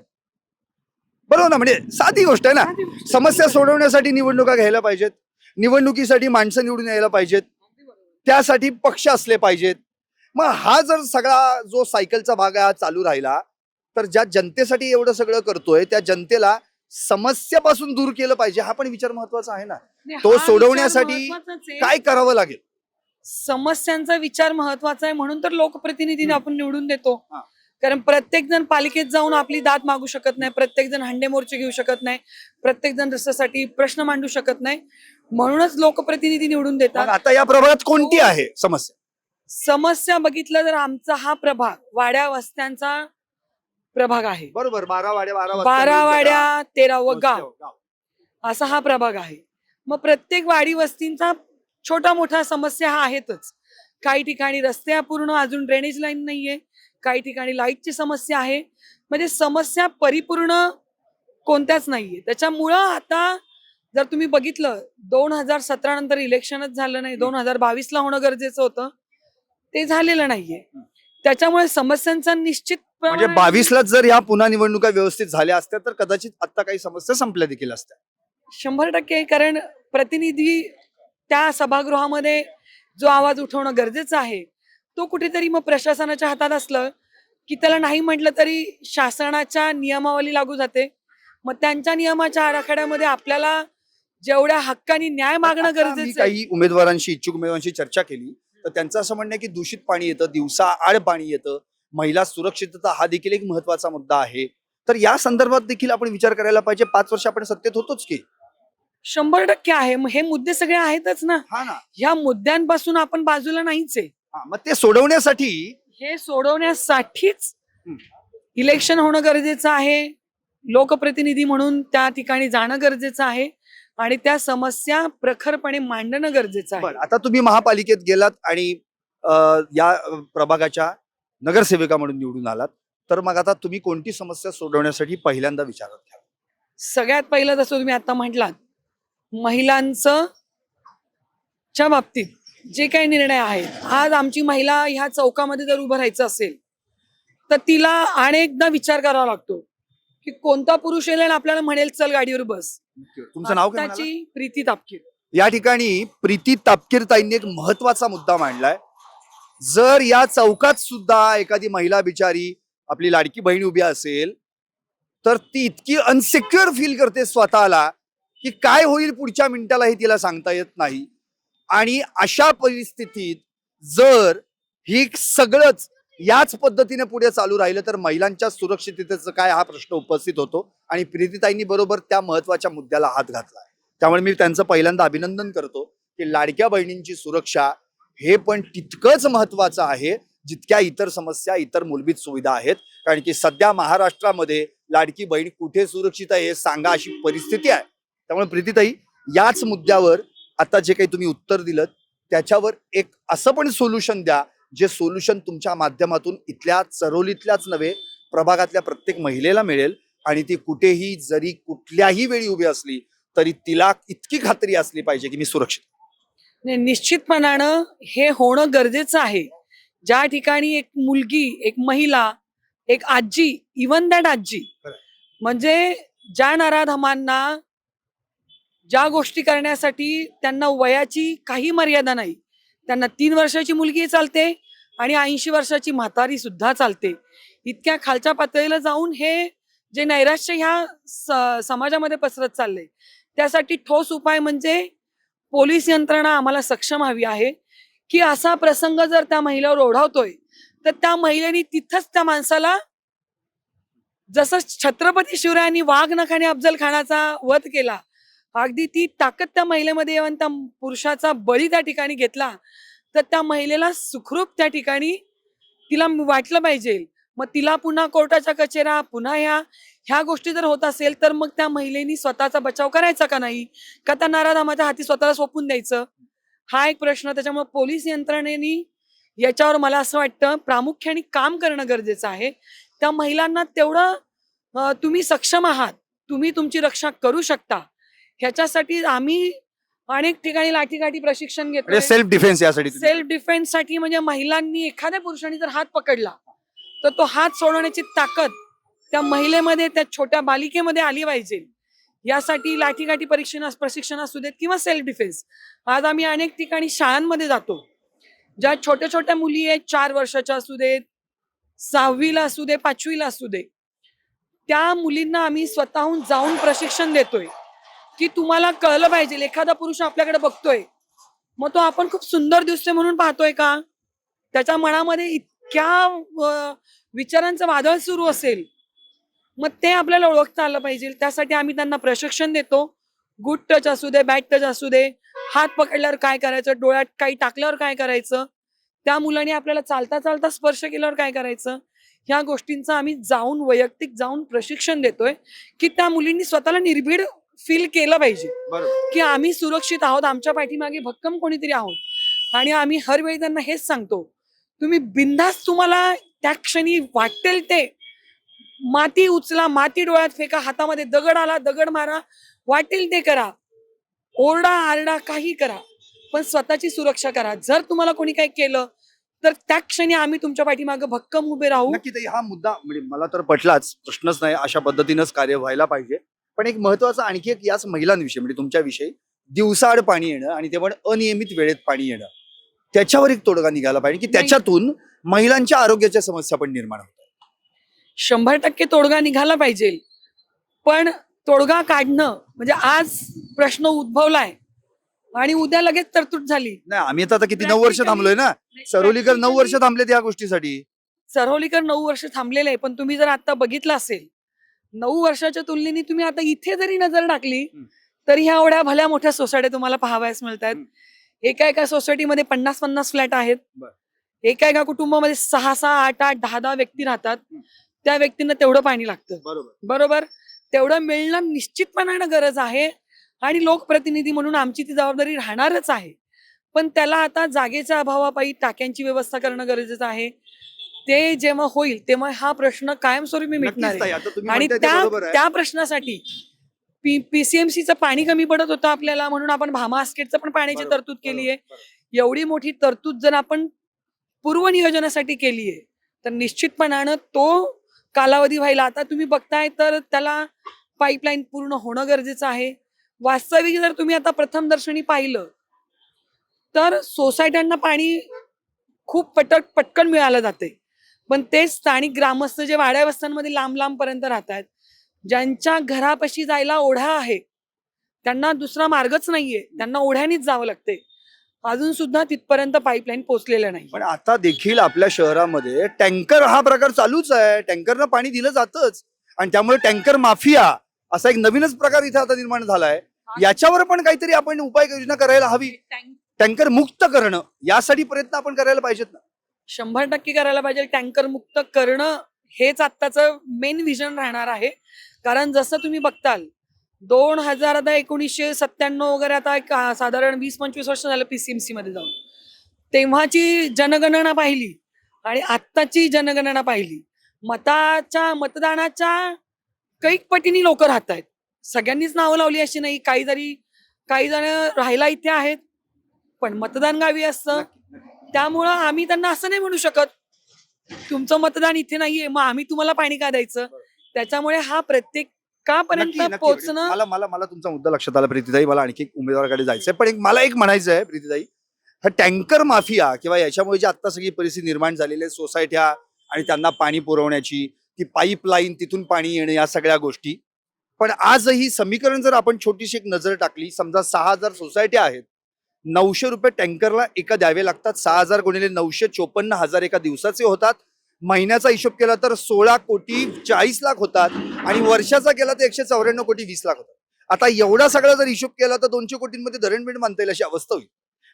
[SPEAKER 1] बरोबर ना? म्हणजे साधी गोष्ट आहे ना. समस्या सोडवण्यासाठी निवडणुका घ्यायला पाहिजेत, निवडणुकीसाठी माणसं निवडून यायला पाहिजेत, त्यासाठी पक्ष असले पाहिजेत. मग हा जर सगळा जो सायकलचा भाग आहे हा चालू राहिला तर ज्या जनतेसाठी एवढं सगळं करतोय त्या जनतेला समस्यापासून दूर केलं पाहिजे, हा पण विचार महत्वाचा आहे ना. तो सोडवण्यासाठी काय करावं लागेल?
[SPEAKER 4] समस्यांचा विचार महत्वाचा आहे, म्हणून तर लोकप्रतिनिधीने आपण निवडून देतो.
[SPEAKER 1] हा.
[SPEAKER 4] कारण प्रत्येक जण पालिकेत जाऊन आपली दाद मागू शकत नाही, प्रत्येक जण हंडे मोर्चे घेऊ शकत नाही, प्रत्येक जण रस्त्यासाठी प्रश्न मांडू शकत नाही. म्हणूनच लोकप्रतिनिधी निवडून
[SPEAKER 1] मग
[SPEAKER 4] देतात.
[SPEAKER 1] आता या प्रभागात कोणती आहे समस्या?
[SPEAKER 4] समस्या बघितलं तर आमचा हा प्रभाग वाड्या वस्त्यांचा प्रभाग आहे.
[SPEAKER 1] बरोबर. 12 वाड्या
[SPEAKER 4] 12 वाड्या 13वं गाव
[SPEAKER 1] गाव.
[SPEAKER 4] असा हा प्रभाग आहे. मग प्रत्येक वाडी वस्तींचा छोटा मोठा समस्या हा आहेतच. काही ठिकाणी रस्ते अपूर्ण, अजून ड्रेनेज लाईन नाहीये, काही ठिकाणी लाईटची समस्या आहे. म्हणजे समस्या परिपूर्ण कोणत्याच नाहीये. त्याच्यामुळं आता जर तुम्ही बघितलं 2017 नंतर इलेक्शनच झालं नाही, 2022ला होणं गरजेचं होतं, ते झालेलं नाहीये. त्याच्यामुळे समस्यांचा निश्चित
[SPEAKER 1] म्हणजे 22ला जर या पुन्हा निवडणुका व्यवस्थित झाल्या असत्या तर कदाचित आता काही समस्या संपल्या देखील असत्या.
[SPEAKER 4] 100%. कारण प्रतिनिधी त्या सभागृहामध्ये जो आवाज उठवणं गरजेचं आहे तो कुठेतरी मग प्रशासनाच्या हातात असलं की त्याला नाही म्हटलं तरी शासनाच्या नियमावली लागू जाते. मग त्यांच्या नियमाच्या आराखड्यामध्ये आपल्याला जेवढ्या हक्कानी न्याय मागणं
[SPEAKER 1] आता मी
[SPEAKER 4] गरजेचं आहे.
[SPEAKER 1] काही उमेदवारांशी इच्छुक उमेदवारांशी चर्चा केली तर त्यांचं असं म्हणणं आहे की दूषित पाणी येतं, दिवसा आड पाणी येतं, महिला सुरक्षितता हा देखील एक महत्वाचा मुद्दा आहे. तर या संदर्भात देखील आपण विचार करायला पाहिजे. 5 वर्ष आपण सत्तेत होतोच की.
[SPEAKER 4] 100% आहे. मग हे मुद्दे सगळे आहेतच ना.
[SPEAKER 1] हा ना.
[SPEAKER 4] ह्या मुद्द्यांपासून आपण बाजूला नाहीच आहे.
[SPEAKER 1] मग ते सोडवण्यासाठी
[SPEAKER 4] हे सोडवण्यासाठीच
[SPEAKER 1] हं.
[SPEAKER 4] इलेक्शन होणं गरजेचं आहे. लोकप्रतिनिधी म्हणून त्या ठिकाणी जाणं गरजेचं आहे आणि त्या समस्या प्रखरपणे मांडणं गरजेचं आहे.
[SPEAKER 1] बरं, आता तुम्ही महापालिकेत गेलात आणि या प्रभागाच्या नगरसेविका म्हणून निवडून आलात, तर मग आता तुम्ही कोणती समस्या सोडवण्यासाठी पहिल्यांदा विचारात घ्या?
[SPEAKER 4] सगळ्यात पहिलं जसं तुम्ही आता म्हटलात, महिलांचं च्या बाबतीत जे काही निर्णय आहेत, आज आमची महिला ह्या चौकामध्ये जर उभं राहायचं असेल तर तिला अनेकदा विचार करावा लागतो की कोणता पुरुष येईल आणि आपल्याला म्हणेल चल गाडीवर बस.
[SPEAKER 1] तुमचं नाव काय म्हणालात?
[SPEAKER 4] आत्ताची प्रीती तापकीर.
[SPEAKER 1] या ठिकाणी प्रीती तापकीर ताईंनी एक महत्वाचा मुद्दा मांडलाय. जर या चौकात सुद्धा एखादी महिला बिचारी आपली लाडकी बहीण उभी असेल तर ती इतकी अनसिक्युअर फील करते स्वतःला की काय होईल पुढच्या मिनिटालाही तिला सांगता येत नाही. आणि अशा परिस्थितीत जर ही सगळंच याच पद्धतीने पुढे चालू राहिलं तर महिलांच्या सुरक्षिततेचं काय हा प्रश्न उपस्थित होतो. आणि प्रीतीताईंनी बरोबर त्या महत्वाच्या मुद्द्याला हात घातला. त्यामुळे मी त्यांचं पहिल्यांदा अभिनंदन करतो की लाडक्या बहिणींची सुरक्षा हे पण तितकंच महत्वाचं आहे जितक्या इतर समस्या, इतर मूलभूत सुविधा आहेत. कारण की सध्या महाराष्ट्रामध्ये लाडकी बहीण कुठे सुरक्षित आहे हे सांगा अशी परिस्थिती आहे. त्यामुळे प्रीतीताई, याच मुद्द्यावर आता जे काही तुम्ही उत्तर दिलं त्याच्यावर एक असं पण सोल्युशन द्या जे सोल्युशन तुमच्या माध्यमातून इथल्या चरोलीतल्याच नव्हे प्रभागातल्या प्रत्येक महिलेला मिळेल आणि ती कुठेही जरी कुठल्याही वेळी उभी असली तरी तिला इतकी खात्री असली पाहिजे की मी सुरक्षित.
[SPEAKER 4] निश्चितपणानं हे होणं गरजेचं आहे. ज्या ठिकाणी एक मुलगी, एक महिला, एक आजी, इवन दॅट आजी, म्हणजे ज्या नराधमांना ज्या गोष्टी करण्यासाठी त्यांना वयाची काही मर्यादा नाही. त्यांना 3 वर्षाची मुलगी चालते आणि 80 वर्षाची म्हातारी सुद्धा चालते. इतक्या खालच्या पातळीला जाऊन हे जे नैराश्य ह्या समाजामध्ये पसरत चाललंय, त्यासाठी ठोस उपाय म्हणजे पोलीस यंत्रणा आम्हाला सक्षम हवी आहे की असा प्रसंग जर त्या महिलेवर ओढावतोय तर त्या महिलेने तिथंच त्या माणसाला, जसं छत्रपती शिवरायांनी वाघ नखाने अफजल खानाचा वध केला, अगदी ती ताकद त्या महिलेमध्ये येऊन त्या पुरुषाचा बळी त्या ठिकाणी घेतला, तर त्या महिलेला सुखरूप त्या ठिकाणी तिला वाटलं पाहिजे. मग तिला पुन्हा कोर्टाच्या कचेऱ्या, पुन्हा ह्या गोष्टी जर होत असेल तर मग त्या महिलेनी स्वतःचा बचाव करायचा का नाही, का त्या नराधामाच्या हाती स्वतःला सोपून द्यायचं, हा एक प्रश्न. त्याच्यामुळे पोलीस यंत्रणेनी याच्यावर मला असं वाटतं प्रामुख्याने काम करणं गरजेचं आहे. त्या महिलांना तेवढं तुम्ही सक्षम आहात, तुम्ही तुमची रक्षा करू शकता, ह्याच्यासाठी आम्ही अनेक ठिकाणी लाठीकाठी प्रशिक्षण घेतो.
[SPEAKER 1] सेल्फ डिफेन्स यासाठी तुम्ही-
[SPEAKER 4] सेल्फ डिफेन्स साठी म्हणजे महिलांनी, एखाद्या पुरुषाने जर हात पकडला तर तो हात सोडवण्याची ताकद त्या महिलेमध्ये, त्या छोट्या बालिकेमध्ये आली पाहिजे. यासाठी लाठीकाठी प्रशिक्षण असू देत किंवा सेल्फ डिफेन्स. आज आम्ही अनेक ठिकाणी शाळांमध्ये जातो, ज्या छोट्या छोट्या मुली आहेत, 4 वर्षाच्या असू देत, 6वीला असू दे, 5वीला असू दे, त्या मुलींना आम्ही स्वतःहून जाऊन प्रशिक्षण देतोय की तुम्हाला कळलं पाहिजे, एखादा पुरुष आपल्याकडे बघतोय, मग तो आपण खूप सुंदर दिसतोय म्हणून पाहतोय का, त्याच्या मनामध्ये इतक्या विचारांचं वादळ सुरू असेल, मग ते आपल्याला ओळखता आलं पाहिजे. त्यासाठी आम्ही त्यांना प्रशिक्षण देतो. गुड टच असू दे, बॅड टच असू दे, हात पकडल्यावर काय करायचं, डोळ्यात काही टाकल्यावर काय करायचं, त्या मुलाने आपल्याला चालता चालता स्पर्श केल्यावर काय करायचं, ह्या गोष्टींचं आम्ही वैयक्तिक जाऊन प्रशिक्षण देतोय की त्या मुलींनी स्वतःला निर्भीड फील केलं पाहिजे
[SPEAKER 1] बरोबर.
[SPEAKER 4] की आम्ही सुरक्षित आहोत, आमच्या पाठीमागे भक्कम कोणीतरी आहोत. आणि आम्ही हर वेळी त्यांना हेच सांगतो, तुम्ही बिनधास्त, तुम्हाला त्या क्षणी वाटेल ते माती उचला, माती डोळ्यात फेका, हातामध्ये दगड आला दगड मारा, वाटेल ते करा, ओरडा आरडा काही करा, पण स्वतःची सुरक्षा करा. जर तुम्हाला कोणी काही केलं तर त्या क्षणी आम्ही तुमच्या पाठीमागे भक्कम उभे राहू.
[SPEAKER 1] नक्की ताई, हा मुद्दा म्हणजे मला तर पटलाच, प्रश्नच नाही, अशा पद्धतीनंच कार्य व्हायला पाहिजे. पण एक महत्वाचं आणखी एक याच महिलांविषयी म्हणजे तुमच्याविषयी, दिवसाआड पाणी येणं आणि ते पण अनियमित वेळेत पाणी येणं, त्याच्यावर एक तोडगा निघाला पाहिजे की त्याच्यातून महिलांच्या आरोग्याच्या समस्या पण निर्माण होतात.
[SPEAKER 4] 100% तोडगा निघाला पाहिजे, पण तोडगा काढणं म्हणजे आज प्रश्न उद्भवलाय आणि उद्या लगेच तरतूद झाली.
[SPEAKER 1] नाही, आम्ही आता किती 9 वर्ष थांबलोय ना, सरोलीकर 9 वर्ष थांबलेत या गोष्टीसाठी.
[SPEAKER 4] सरोलीकर 9 वर्ष थांबलेले आहे, पण तुम्ही जर आता बघितलं असेल 9 वर्षाच्या तुलनेने तुम्ही आता इथे जरी नजर टाकली तरी ह्या एवढ्या भल्या मोठ्या सोसायट्या तुम्हाला पाहावयास मिळतात. एका सोसायटीमध्ये 50-50 फ्लॅट आहेत. एका कुटुंबामध्ये 6-6, 8-8, 10-10 व्यक्ती राहतात. त्या व्यक्तींना तेवढं पाणी लागतं. बरोबर, तेवढं मिळणं निश्चितपणानं गरज आहे आणि लोकप्रतिनिधी म्हणून आमची ती जबाबदारी राहणारच आहे. पण त्याला आता जागेच्या अभावापायी टाक्यांची व्यवस्था करणं गरजेचं आहे. ते जेव्हा होईल तेव्हा हा प्रश्न कायमस्वरूपी मिटणार
[SPEAKER 1] नक्कीच ताई,
[SPEAKER 4] आहे.
[SPEAKER 1] आता तुम्ही
[SPEAKER 4] आणि
[SPEAKER 1] म्हणताय ते बरोबर आहे.
[SPEAKER 4] त्या प्रश्नासाठी पीसीएमसीचं पाणी कमी पडत होतं आपल्याला, म्हणून आपण भामा आस्केटचं पण पाण्याची
[SPEAKER 1] बरोबर,
[SPEAKER 4] तरतूद केली आहे.
[SPEAKER 1] बरोबर.
[SPEAKER 4] एवढी मोठी तरतूद जर आपण पूर्वनियोजनासाठी केली आहे तर निश्चितपणानं तो कालावधी व्हायला, आता तुम्ही बघताय तर त्याला पाईपलाईन पूर्ण होणं गरजेचं आहे. वास्तविक जर तुम्ही आता प्रथमदर्शनी पाहिलं तर सोसायट्यांना पाणी खूप पटकन मिळालं जाते, पण तेच स्थानिक ग्रामस्थ जे वाड्या वस्त्यांमध्ये लांब पर्यंत राहतात, ज्यांच्या घरापाशी जायला ओढा आहे, त्यांना दुसरा मार्गच नाहीये, त्यांना ओढ्यानेच जावं लागते. अजून सुद्धा तिथपर्यंत पाईपलाईन पोहोचलेलं नाही.
[SPEAKER 1] पण आता देखील आपल्या शहरामध्ये टँकर हा प्रकार चालूच आहे. टँकरनं पाणी दिलं जातच आणि त्यामुळे टँकर माफिया असा एक नवीनच प्रकार इथे आता निर्माण झालाय. याच्यावर पण काहीतरी आपण उपाययोजना करायला हवी. टँकर मुक्त करणं यासाठी प्रयत्न आपण करायला पाहिजेत ना.
[SPEAKER 4] 100% करायला पाहिजे. टँकर मुक्त करणं हेच आत्ताचं मेन विजन राहणार आहे. कारण जसं तुम्ही बघताल 1997 वगैरे, आता एक साधारण 20-25 वर्ष झालं पीसीएमसी मध्ये जाऊन, तेव्हाची जनगणना पाहिली आणि आत्ताची जनगणना पाहिली, मतदानाच्या कैक पटीने लोक राहत आहेत. सगळ्यांनीच नावं लावली अशी नाही, काही जण राहायला इथे आहेत पण मतदान गावी असतं. त्यामुळं आम्ही त्यांना असं नाही म्हणू शकत तुमचं मतदान इथे नाहीये मग आम्ही तुम्हाला पाणी का द्यायचं. त्याच्यामुळे हा प्रत्येक
[SPEAKER 8] का पर्यंत
[SPEAKER 1] नक्की, नक्की.
[SPEAKER 8] पोहोचणं
[SPEAKER 1] मला मला मला तुमचा मुद्दा लक्षात आला प्रीतीताई. मला आणखी एक उमेदवाराकडे जायचंय, पण मला एक म्हणायचं आहे प्रीतीताई, हा टँकर माफिया किंवा याच्यामुळे जी आता सगळी परिस्थिती निर्माण झालेली आहे, सोसायट्या आणि त्यांना पाणी पुरवण्याची ती पाईपलाईन, तिथून पाणी येणं, या सगळ्या गोष्टी. पण आजही समीकरण जर आपण छोटीशी एक नजर टाकली, समजा 6,000 सोसायट्या आहेत, 900 रुपये टँकरला एका द्यावे लागतात. 6,000 गुणिले 954,000 एका दिवसाचे होतात. महिन्याचा हिशोब केला तर 16,40,00,000 होतात आणि वर्षाचा केला तर 194,20,00,000 होतात. आता एवढा सगळा जर हिशोब केला तर 200 कोटींमध्ये धरणपीठ बांधता येईल अशी अवस्था होईल.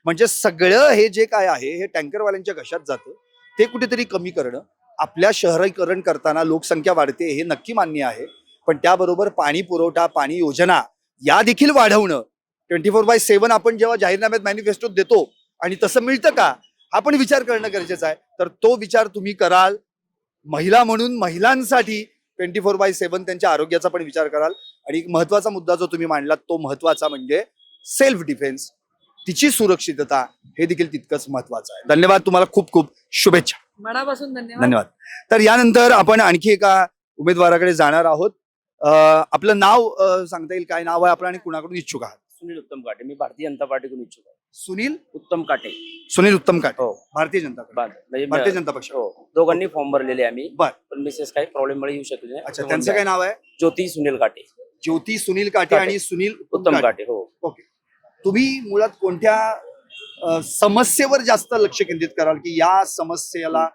[SPEAKER 1] म्हणजे सगळं हे जे काय आहे हे टँकरवाल्यांच्या घशात जातं. ते कुठेतरी कमी करणं, आपल्या शहरीकरण करताना लोकसंख्या वाढते हे नक्की मान्य आहे, पण त्याबरोबर पाणी पुरवठा, पाणी योजना या देखील वाढवणं. 24/7 आपण जेव्हा जाहीरनाम्यात मॅनिफेस्टो देतो आणि तसं मिळतं का, हा पण विचार करणं गरजेचं आहे. तर तो विचार तुम्ही कराल. महिला म्हणून महिलांसाठी 24/7 त्यांच्या आरोग्याचा पण विचार कराल. आणि एक महत्वाचा मुद्दा जो तुम्ही मांडलात तो महत्वाचा म्हणजे सेल्फ डिफेन्स, तिची सुरक्षितता, हे देखील तितकंच महत्वाचं आहे. धन्यवाद, तुम्हाला खूप खूप शुभेच्छा.
[SPEAKER 8] मनापासून धन्यवाद.
[SPEAKER 1] धन्यवाद. तर यानंतर आपण आणखी एका उमेदवाराकडे जाणार आहोत. आपलं नाव सांगता येईल, काय नाव आहे आपलं आणि कुणाकडून इच्छुक आहात?
[SPEAKER 9] सुनील उत्तम काटे. मी भारतीय जनता पार्टीकडून इच्छुक आहे.
[SPEAKER 1] सुनील
[SPEAKER 9] उत्तम काटे.
[SPEAKER 1] सुनील उत्तम काटे,
[SPEAKER 9] हो.
[SPEAKER 1] भारतीय जनता पार्टी.
[SPEAKER 9] म्हणजे
[SPEAKER 1] भारतीय जनता पक्ष.
[SPEAKER 9] हो, दोघांनी फॉर्म भरलेले आम्ही.
[SPEAKER 1] बर.
[SPEAKER 9] पण मिसेस काही प्रॉब्लेम येऊ शकले नाही.
[SPEAKER 1] अच्छा, त्यांचं काय नाव आहे?
[SPEAKER 9] ज्योती सुनील काटे.
[SPEAKER 1] ज्योती सुनील काटे आणि सुनील
[SPEAKER 9] उत्तम काटे. हो.
[SPEAKER 1] ओके. तुम्ही मुळात कोणत्या समस्येवर जास्त लक्ष केंद्रित कराल की या समस्येला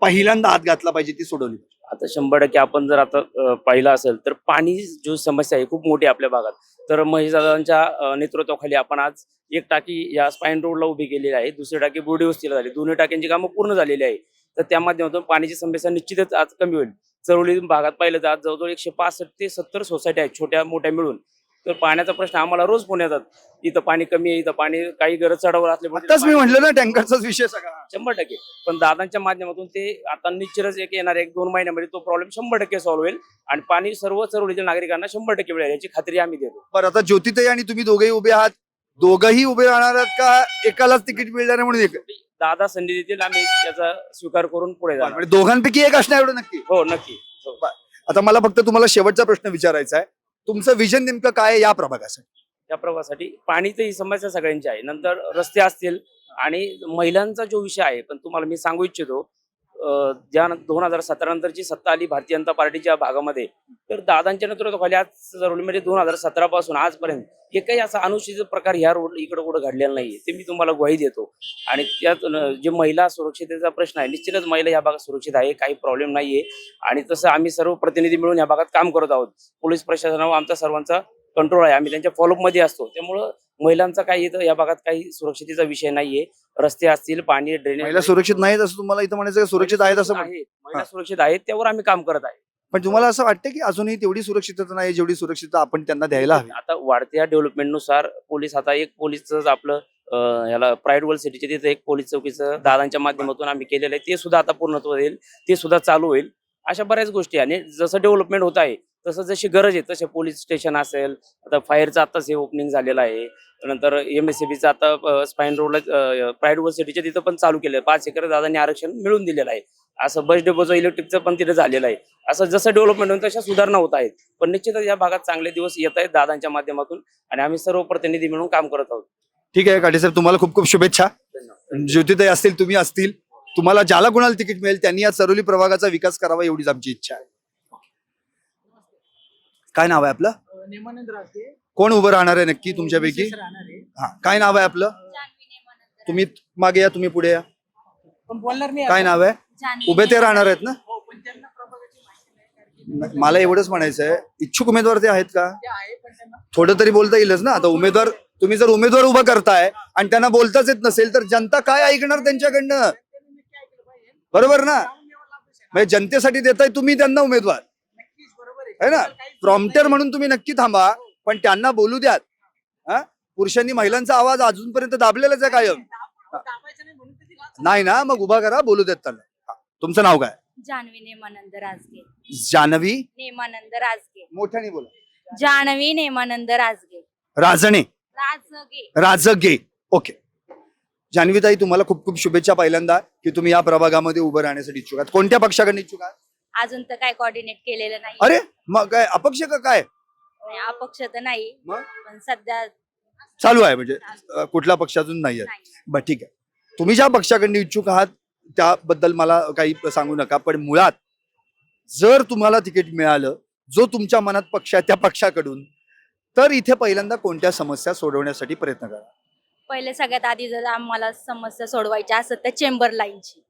[SPEAKER 1] पहिल्यांदा हात घातला पाहिजे, ती सोडवली पाहिजे?
[SPEAKER 9] आता 100% आपण जर आता पाहिलं असेल तर पाणी जो समस्या आहे खूप मोठी आहे आपल्या भागात. तर महेशदादांच्या नेतृत्वाखाली आपण आज एक टाकी या स्पाईन रोडला उभी केलेली आहे, दुसरी टाकी बोर्डी वस्तीला झाली. दोन्ही टाक्यांची कामं पूर्ण झालेली आहे. तर त्या माध्यमातून पाण्याची समस्या निश्चितच आज कमी होईल. चरवली भागात पाहिलं तर आज जवळजवळ 165 ते 70 सोसायटी आहेत छोट्या मोठ्या मिळून. तर पाण्याचा प्रश्न आम्हाला रोज फोन येतात, इथं पाणी कमी आहे, इथं पाणी काही गरज चढावर
[SPEAKER 1] आताच मी म्हटलं ना टँकरचाच विषय सगळा.
[SPEAKER 9] 100%. पण दादांच्या माध्यमातून ते आता निश्चितच येणार 1-2 महिन्यामध्ये तो प्रॉब्लेम 100% सॉल्व्ह होईल आणि पाणी सर्व चरवलीच्या नागरिकांना 100% मिळेल याची खात्री आम्ही देतो.
[SPEAKER 1] बरं, आता ज्योतिताई आणि तुम्ही दोघेही उभे आहात, दोघंही उभे राहणार आहात का एकालाच तिकीट मिळणार म्हणून एक?
[SPEAKER 9] दादा संधी देतील, आम्ही त्याचा स्वीकार करून पुढे जाणार.
[SPEAKER 1] म्हणजे दोघांपैकी एक असणार एवढं नक्की?
[SPEAKER 9] हो, नक्की. हो.
[SPEAKER 1] आता मला फक्त तुम्हाला शेवटचा प्रश्न विचारायचा आहे, तुमचं विजन नेमकं काय आहे या प्रभागासाठी?
[SPEAKER 9] या प्रवासासाठी पाणी तर ही समस्या सगळ्यांची आहे, नंतर रस्ते असतील आणि महिलांचा जो विषय आहे. पण तुम्हाला मी सांगू इच्छितो, ज्या 2017 नंतरची सत्ता आली भारतीय जनता पार्टीच्या भागामध्ये, तर दादांच्या नेतृत्वाखाली आज म्हणजे 2017 पासून आजपर्यंत हे काही असा अनुचित प्रकार ह्या रोड इकडे कुठं घडलेला नाहीये, ते मी तुम्हाला ग्वाही देतो. आणि त्यात जे महिला सुरक्षिततेचा प्रश्न आहे, निश्चितच महिला या भागात सुरक्षित आहे, काही प्रॉब्लेम नाहीये. आणि तसं आम्ही सर्व प्रतिनिधी मिळून या भागात काम करत आहोत. पोलीस प्रशासनावर आमचा सर्वांचा कंट्रोल आहे, आम्ही त्यांच्या फॉलोअप मध्ये असतो. त्यामुळं महिलांचा काही इथं या भागात काही सुरक्षितेचा विषय नाहीये. रस्ते असतील, पाणी, ड्रेनेज.
[SPEAKER 1] महिला सुरक्षित नाहीत असं तुम्हाला इथं म्हणायचं? सुरक्षित आहेत असं
[SPEAKER 9] आहेत, महिला सुरक्षित आहेत, त्यावर आम्ही काम करत आहे.
[SPEAKER 1] पण तुम्हाला असं वाटतं की अजूनही तेवढी सुरक्षितता नाही जेवढी सुरक्षितता आपण त्यांना द्यायला हवी?
[SPEAKER 9] आता वाढत्या डेव्हलपमेंटनुसार पोलीस, आता एक पोलीसच आपलं ह्याला प्राईड वर्ल्ड सिटीचे तिथे एक पोलीस चौकीचं दादांच्या माध्यमातून आम्ही केलेलं आहे, ते सुद्धा आता पूर्णत्व येईल, ते सुद्धा चालू होईल. अशा बऱ्याच गोष्टी. आणि जसं डेव्हलपमेंट होत आहे तसं जशी गरज आहे तसे पोलीस स्टेशन असेल, आता फायरचं आताच हे ओपनिंग झालेलं आहे, नंतर MSCBचं आता स्पाईन रोडला प्राईड वर्ल्ड सिटीच्या तिथं पण चालू केलं आहे. 5 एकर दादांनी आरक्षण मिळून दिलेलं आहे. असं बस डेपोचं इलेक्ट्रिकचं पण तिथे झालेलं आहे. असं जसं डेव्हलपमेंट होईल तशा सुधारणा होत आहेत. पण निश्चितच या भागात चांगले दिवस येत आहेत दादांच्या माध्यमातून आणि आम्ही सर्व प्रतिनिधी मिळून काम करत आहोत.
[SPEAKER 1] ठीक आहे काटे साहेब, तुम्हाला खूप खूप शुभेच्छा. ज्योतिताई असतील, तुम्ही असतील, तुम्हाला ज्याला कोणाला तिकीट मिळेल त्यांनी या चरोली प्रभागाचा विकास करावा एवढीच आमची इच्छा आहे. काय नाव आहे आपलं?
[SPEAKER 8] नेमानंद राजगे.
[SPEAKER 1] कोण उभं राहणार आहे नक्की तुमच्यापैकी? हा, काय नाव आहे आपलं? तुम्ही मागे या, तुम्ही पुढे या.
[SPEAKER 8] पण बोलणार नाही.
[SPEAKER 1] काय नाव आहे? उभे ते राहणार आहेत ना?
[SPEAKER 8] हो, पण त्यांना प्रभागाची माहिती नाही.
[SPEAKER 1] मला एवढंच म्हणायचं आहे, इच्छुक उमेदवार ते आहेत का?
[SPEAKER 8] ते आहे, पण त्यांना
[SPEAKER 1] थोडं तरी बोलता येईलच ना. आता उमेदवार, तुम्ही जर उमेदवार उभा करताय आणि त्यांना बोलताच येत नसेल तर जनता काय ऐकणार त्यांच्याकडनं? बरोबर ना? म्हणजे जनतेसाठी देताय तुम्ही त्यांना उमेदवार,
[SPEAKER 8] नक्कीच बरोबर
[SPEAKER 1] है ना? प्रॉम्प्टर म्हणून तुम्ही नक्की थांबा, पण त्यांना बोलू द्यात. हा, पुरुषांनी महिलांचा आवाज अजूनपर्यंत दाबलेलाच आहे कायम.
[SPEAKER 8] दाबायचं नाही म्हणून ते तिला
[SPEAKER 1] नाही ना, मग उभा करा, बोलू देत त्यांना. हा, तुमचं नाव काय?
[SPEAKER 3] जानवी नेमानंद राजगे.
[SPEAKER 1] जानवी
[SPEAKER 3] नेमानंद राजगे.
[SPEAKER 1] मोठ्याने बोला.
[SPEAKER 3] जानवी नेमानंद राजगे.
[SPEAKER 1] राजणे
[SPEAKER 3] राजगे.
[SPEAKER 1] राजगे. ओके. जान्हवीताई, तुम्हाला खूप खूप शुभेच्छा पहिल्यांदा की तुम्ही या प्रभागामध्ये उभं राहण्यासाठी इच्छुक आहात. कोणत्या पक्षाकडे इच्छुक आहात?
[SPEAKER 3] अजून तर काय कोऑर्डिनेट केलेलं नाही.
[SPEAKER 1] अरे मग काय अपक्ष का काय?
[SPEAKER 3] नाही, अपक्ष तर नाही
[SPEAKER 1] मग?
[SPEAKER 3] पण सध्या
[SPEAKER 1] चालू आहे म्हणजे कुठल्या पक्षातून नाही आहे.
[SPEAKER 3] नाही.
[SPEAKER 1] बरं ठीक आहे. तुम्ही ज्या पक्षाकडून इच्छुक आहात त्याबद्दल मला काही सांगू नका, पण मुळात जर तुम्हाला तिकीट मिळालं जो तुमच्या मनात पक्ष आहे त्या पक्षाकडून, तर इथे पहिल्यांदा कोणत्या समस्या सोडवण्यासाठी प्रयत्न करा?
[SPEAKER 3] पहिले सगळ्यात आधी जर आम्हाला समस्या सोडवायची असेल तर चेंबर लाईनची.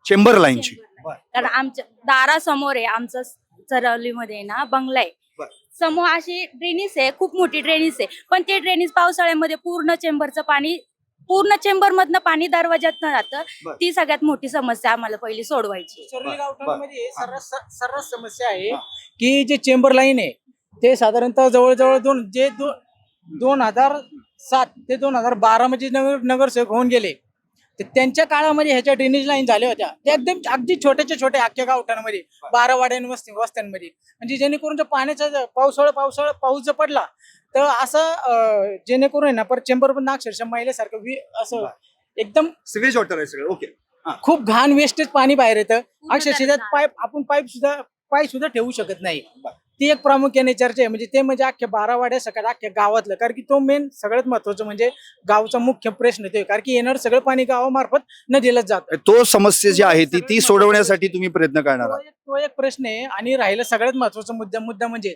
[SPEAKER 1] चेंबर लाईनची.
[SPEAKER 3] कारण आमच्या दारासमोर आहे, आमचं चरवलीमध्ये ना बंगला आहे.
[SPEAKER 1] बर.
[SPEAKER 3] समोर अशी ड्रेनेज आहे, खूप मोठी ड्रेनेज आहे, पण ते ड्रेनेज पावसाळ्यामध्ये पूर्ण चेंबरचं पाणी, पूर्ण चेंबर मधनं पाणी दरवाज्यातनं जातं.
[SPEAKER 1] बर.
[SPEAKER 3] ती सगळ्यात मोठी समस्या आम्हाला पहिली सोडवायची.
[SPEAKER 8] चरोली गावठाणामध्ये सर्रास समस्या आहे की जे चेंबर लाईन आहे ते साधारणतः जवळजवळ 2007 ते 2012 मध्ये नगरसेवक होऊन गेले. तर त्यांच्या काळामध्ये ह्याच्या ड्रेनेज लाईन झाल्या होत्या, त्या एकदम अगदी छोट्या अख्ख्या गावठाणामध्ये 12 वस्त्यांमध्ये, म्हणजे जेणेकरून जर पाण्याचा पाऊस जर पडला तर असं जेणेकरून आहे ना परत चेंबर पण अक्षरशः महिलेसारखं असं एकदम
[SPEAKER 1] सिवेज वॉटर आहे सगळं. ओके.
[SPEAKER 8] खूप घाण वेस्टेज पाणी बाहेर येतं. अक्षरशः त्यात पाय सुद्धा ठेवू शकत नाही. ती एक प्रामुख्याने चर्चा आहे, म्हणजे ते म्हणजे अख्ख्या 12 वाड्या सगळ्यात अख्ख्या गावातलं, कारण की तो मेन सगळ्यात महत्वाचं म्हणजे गावचा मुख्य प्रश्न ते, कारण की येणार सगळं पाणी गावामार्फत नदीलाच जात.
[SPEAKER 1] तो समस्या जी आहे ती सोडवण्यासाठी तुम्ही प्रयत्न करणार आहात.
[SPEAKER 8] तो एक प्रश्न आहे. आणि राहिला सगळ्यात महत्वाचा मुद्दा म्हणजे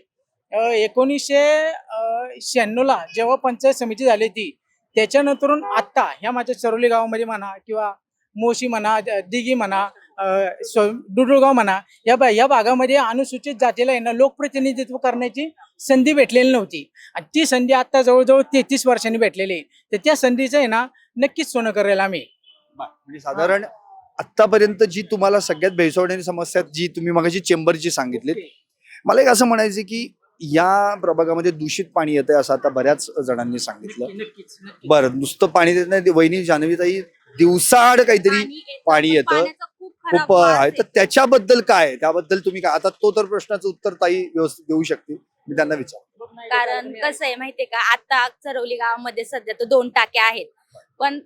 [SPEAKER 8] 1996 ला जेव्हा पंचायत समिती झाली ती, त्याच्यानंतरून आता ह्या माझ्या चरोली गावामध्ये म्हणा किंवा मोशी म्हणा, दिघी म्हणा, डुडुळगाव म्हणा, या भागामध्ये अनुसूचित जातीला आहे ना लोकप्रतिनिधित्व करण्याची संधी भेटलेली नव्हती, आणि ती संधी आता जवळजवळ 33 वर्षांनी भेटलेली आहे. तर त्या संधीचं आहे ना नक्कीच सोनं करेल आम्ही.
[SPEAKER 1] म्हणजे साधारण आतापर्यंत जी तुम्हाला सगळ्यात भेसवण्याची समस्या जी तुम्ही मगाशी चेंबरची सांगितली, मला एक असं म्हणायचं की या प्रभागामध्ये दूषित पाणी येतंय असं आता बऱ्याच जणांनी सांगितलं.
[SPEAKER 8] नक्कीच.
[SPEAKER 1] बरं, नुसतं पाणी देत नाही, वहिनी जान्हवीताई दिवसाआड काहीतरी पाणी येतं, खूप आहे, तर त्याच्याबद्दल काय, त्याबद्दल तुम्ही काय, आता तो तर प्रश्नाचं उत्तर ताई व्यवस्थित देऊ शकते, मी त्यांना विचार.
[SPEAKER 3] कारण कसं आहे माहितीये का, आता चरवली गावामध्ये सध्या तर 2 टाक्या आहेत, पण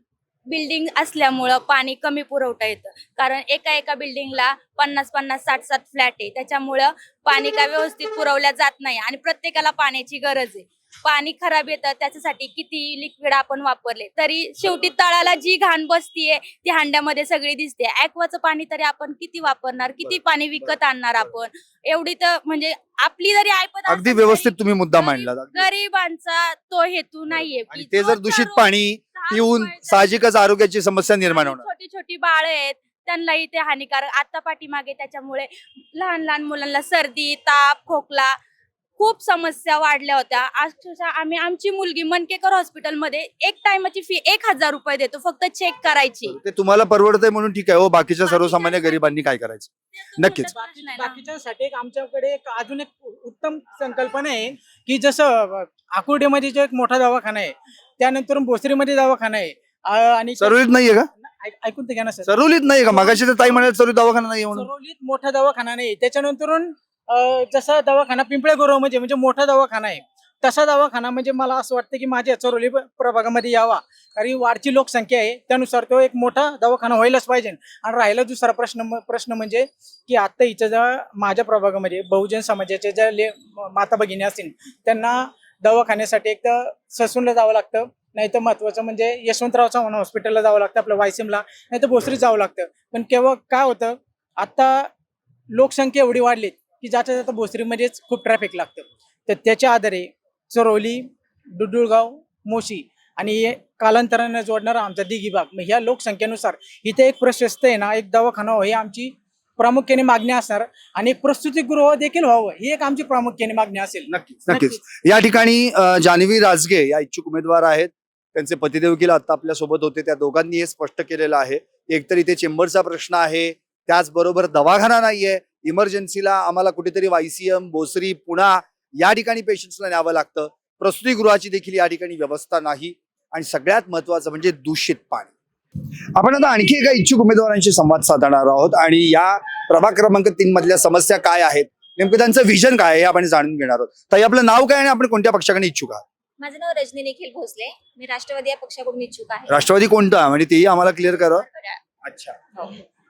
[SPEAKER 3] बिल्डिंग असल्यामुळं पाणी कमी पुरवठा येतं. कारण एका बिल्डिंगला 50-50, 60-60 फ्लॅट आहे, त्याच्यामुळं पाणी काय व्यवस्थित पुरवल्या जात नाही, आणि प्रत्येकाला पाण्याची गरज आहे. पाणी खराब येतं, त्याच्यासाठी किती लिक्विड आपण वापरले तरी शेवटी तळाला जी घाण बसतीये ती हांड्यामध्ये सगळी दिसते. ऍक्वाचं पाणी तरी आपण किती वापरणार, किती पाणी विकत आणणार आपण, एवढी तर म्हणजे आपली जरी ऐपत असेल
[SPEAKER 1] अगदी
[SPEAKER 3] तरी
[SPEAKER 1] व्यवस्थित तुम्ही मुद्दा मांडला.
[SPEAKER 3] गरिबांचा तो हेतू नाहीये.
[SPEAKER 1] आणि ते जर दूषित पाणी पिऊन साहजिकच आरोग्याची समस्या निर्माण होणार.
[SPEAKER 3] छोटी छोटी बाळ आहेत, त्यांनाही ते हानिकारक. आता पाठीमागे त्याच्यामुळे लहान मुलांना सर्दी, ताप, खोकला खूप समस्या वाढल्या होत्या. अक्षरशः आमची मुलगी मनकेकर हॉस्पिटलमध्ये एक टाइमची फी 1000 रुपये देतो फक्त चेक करायची.
[SPEAKER 1] ते तुम्हाला परवडतंय म्हणून ठीक आहे, हो बाकीच्या सर्वसामान्य गरिबांनी काय करायचं? नक्कीच.
[SPEAKER 8] बाकीच्यासाठी अजून एक उत्तम संकल्पना आहे की जसं आकुर्डीमध्ये जो एक मोठा दवाखाना आहे, त्यानंतर भोसरीमध्ये दवाखाना आहे, आणि
[SPEAKER 1] सरोलीत नाहीये का?
[SPEAKER 8] ऐकून तर घ्या ना सर.
[SPEAKER 1] सरोलीत नाहीये का? मगाशी तर ताई म्हणाले सरोलीत दवाखाना नाहीये म्हणून.
[SPEAKER 8] सरोलीत मोठा दवाखाना नाही, त्याच्यानंतर जसा दवाखाना पिंपळे गुरव म्हणजे मोठा दवाखाना आहे, तसा दवाखाना म्हणजे मला असं वाटतं की माझ्या चरोली प्रभागामध्ये यावा, कारण वाढची लोकसंख्या आहे, त्यानुसार तो एक मोठा दवाखाना व्हायलाच पाहिजे. आणि राहिला दुसरा प्रश्न म्हणजे की आता इथं ज्या माझ्या प्रभागामध्ये बहुजन समाजाच्या ज्या माता भगिनी असतील त्यांना दवाखान्यासाठी एक तर ससूनला जावं लागतं, नाही तर महत्वाचं म्हणजे यशवंतराव चव्हाण हॉस्पिटलला जावं लागतं, आपलं वायसीमला, नाही तर भोसरीत जावं लागतं. पण केव्हा काय होतं, आता लोकसंख्या एवढी वाढली की जाता भोसरीमध्येच खूप ट्रॅफिक लागतं. तर त्याच्या आधारे चरोली, डुडुळगाव, मोशी आणि कालांतराने जोडणारा आमचा दिघी भाग, मग ह्या लोकसंख्येनुसार इथे एक प्रशस्त आहे ना एक दवाखाना हो, ही आमची प्रामुख्याने मागणी असणार, आणि एक प्रसूतीगृह देखील व्हावं ही एक आमची प्रामुख्याने मागणी असेल.
[SPEAKER 1] नक्कीच. या ठिकाणी जान्हवी राजगे या इच्छुक उमेदवार आहेत, त्यांचे पती देखील आता आपल्या सोबत होते, त्या दोघांनी हे स्पष्ट केलेलं आहे. एकतर इथे चेंबरचा प्रश्न आहे, त्याचबरोबर दवाखाना नाहीये, इमर्जन्सीला आम्हाला कुठेतरी वायसीएम, भोसरी, पुणा या ठिकाणी पेशंट्सला न्यावं लागतं. प्रसूतीगृहाची देखील या ठिकाणी व्यवस्था नाही, आणि सगळ्यात महत्वाचं म्हणजे दूषित पाणी. आपण आता आणखी एका इच्छुक उमेदवारांशी संवाद साधणार आहोत, आणि या प्रभाग क्रमांक 3 मधल्या समस्या काय आहेत, नेमकं त्यांचं विजन काय आहे हे आपण जाणून घेणार आहोत. ताई, आपलं नाव काय आणि आपण कोणत्या पक्षाकडे इच्छुक आहात?
[SPEAKER 3] माझं नाव रजनी निखिल भोसले, मी राष्ट्रवादी या पक्षाकडून इच्छुक आहे.
[SPEAKER 1] राष्ट्रवादी कोणता म्हणजे तेही आम्हाला क्लिअर करा. अच्छा,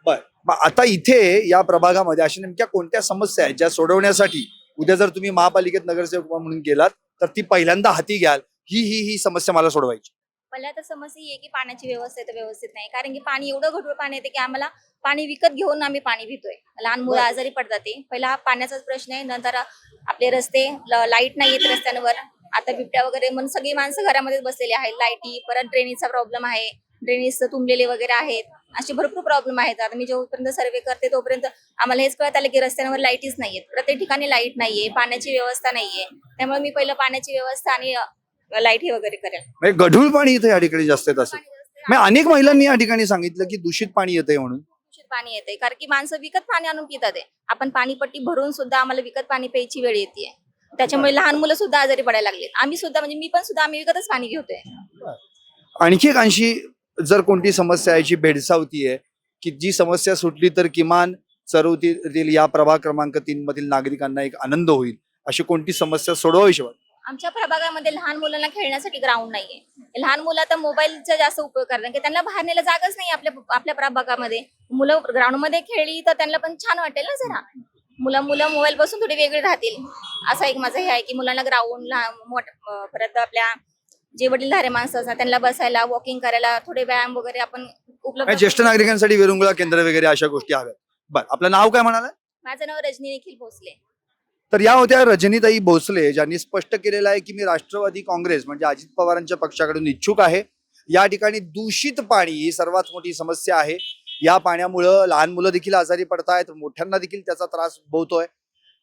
[SPEAKER 1] बर. आता इथे या प्रभागामध्ये अशा नेमक्या कोणत्या समस्या आहेत ज्या सोडवण्यासाठी उद्या जर तुम्ही महापालिकेत नगरसेवक म्हणून गेलात तर ती पहिल्यांदा हाती घ्याल, ही समस्या मला सोडवायची.
[SPEAKER 10] पहिल्या तर समस्या ही आहे की पाण्याची व्यवस्था तर व्यवस्थित नाही, कारण की पाणी एवढं घटूळ पाणी येते की आम्हाला पाणी विकत घेऊन आम्ही पाणी पितोय. लहान मुलं आजारी पडतात. ते पहिला हा पाण्याचाच प्रश्न आहे. नंतर आपले रस्ते, लाईट नाही येत रस्त्यांवर. आता बिबट्या वगैरे म्हणून सगळी माणसं घरामध्येच बसलेली आहेत. लाईटी, परत ड्रेनेजचा प्रॉब्लेम आहे, ड्रेनेज तुंबलेले वगैरे आहेत, असे भरपूर प्रॉब्लेम आहेत. आता मी जोपर्यंत सर्वे करते तोपर्यंत आम्हाला हेच कळत आलं की रस्त्यांवर लाईटीच नाहीयेत, प्रत्येक ठिकाणी लाईट नाहीये, पाण्याची व्यवस्था नाहीये. त्यामुळे मी पहिलं पाण्याची व्यवस्था आणि लाईट हे वगैरे करेल.
[SPEAKER 1] म्हणजे गढूळ पाणी इथे या ठिकाणी जास्त येत असेल. म्हणजे अनेक महिलांनी या ठिकाणी सांगितलं की दूषित पाणी येतंय म्हणून.
[SPEAKER 10] दूषित पाणी येते कारण की माणसं विकत पाणी आणून पितात आहे. आपण पाणीपट्टी भरून सुद्धा आम्हाला विकत पाणी प्यायची वेळ येते. त्याच्यामुळे लहान मुलं सुद्धा आजारी पडायला लागले. आम्ही सुद्धा, म्हणजे मी पण सुद्धा, आम्ही विकतच पाणी घेतोय.
[SPEAKER 1] आणखी एक अंशी जर कोणती समस्या याची भेडसावतीये की जी समस्या सुटली तर किमान चरवतीतील या प्रभाग क्रमांक 3 मधील नागरिकांना एक आनंद होईल, अशी कोणती समस्या सोडवावीशी वाटते?
[SPEAKER 10] आमच्या प्रभागामध्ये लहान मुलांना खेळण्यासाठी ग्राउंड नाहीये. लहान मुलं आता मोबाईलचा जास्त उपयोग करतात की त्यांना बाहेर नेला जागाच नाही आपल्या प्रभागामध्ये. मुलं ग्राउंड मध्ये खेळली तर त्यांना पण छान वाटेल ना जरा. मुलं मोबाईल पासून थोडी वेगळी राहतील. असा एक माझं हे आहे की मुलांना ग्राउंड, परत आपल्या जे वडीलधारे माणसं असतात त्यांना बसायला, वॉकिंग करायला, थोडे व्यायाम वगैरे आपण उपलब्ध.
[SPEAKER 1] ज्येष्ठ नागरिकांसाठी विरंगुळा केंद्र वगैरे अशा गोष्टी हव्यात. बरं, आपलं नाव काय म्हणाला?
[SPEAKER 10] माझं नाव रजनी निखिल भोसले.
[SPEAKER 1] तर या होत्या रजनीताई भोसले, ज्यांनी स्पष्ट केलेलं आहे की मी राष्ट्रवादी काँग्रेस म्हणजे अजित पवारांच्या पक्षाकडून इच्छुक आहे. या ठिकाणी दूषित पाणी ही सर्वात मोठी समस्या आहे. या पाण्यामुळं लहान मुलं देखील आजारी पडतायत, मोठ्यांना देखील त्याचा त्रास उद्भवतोय.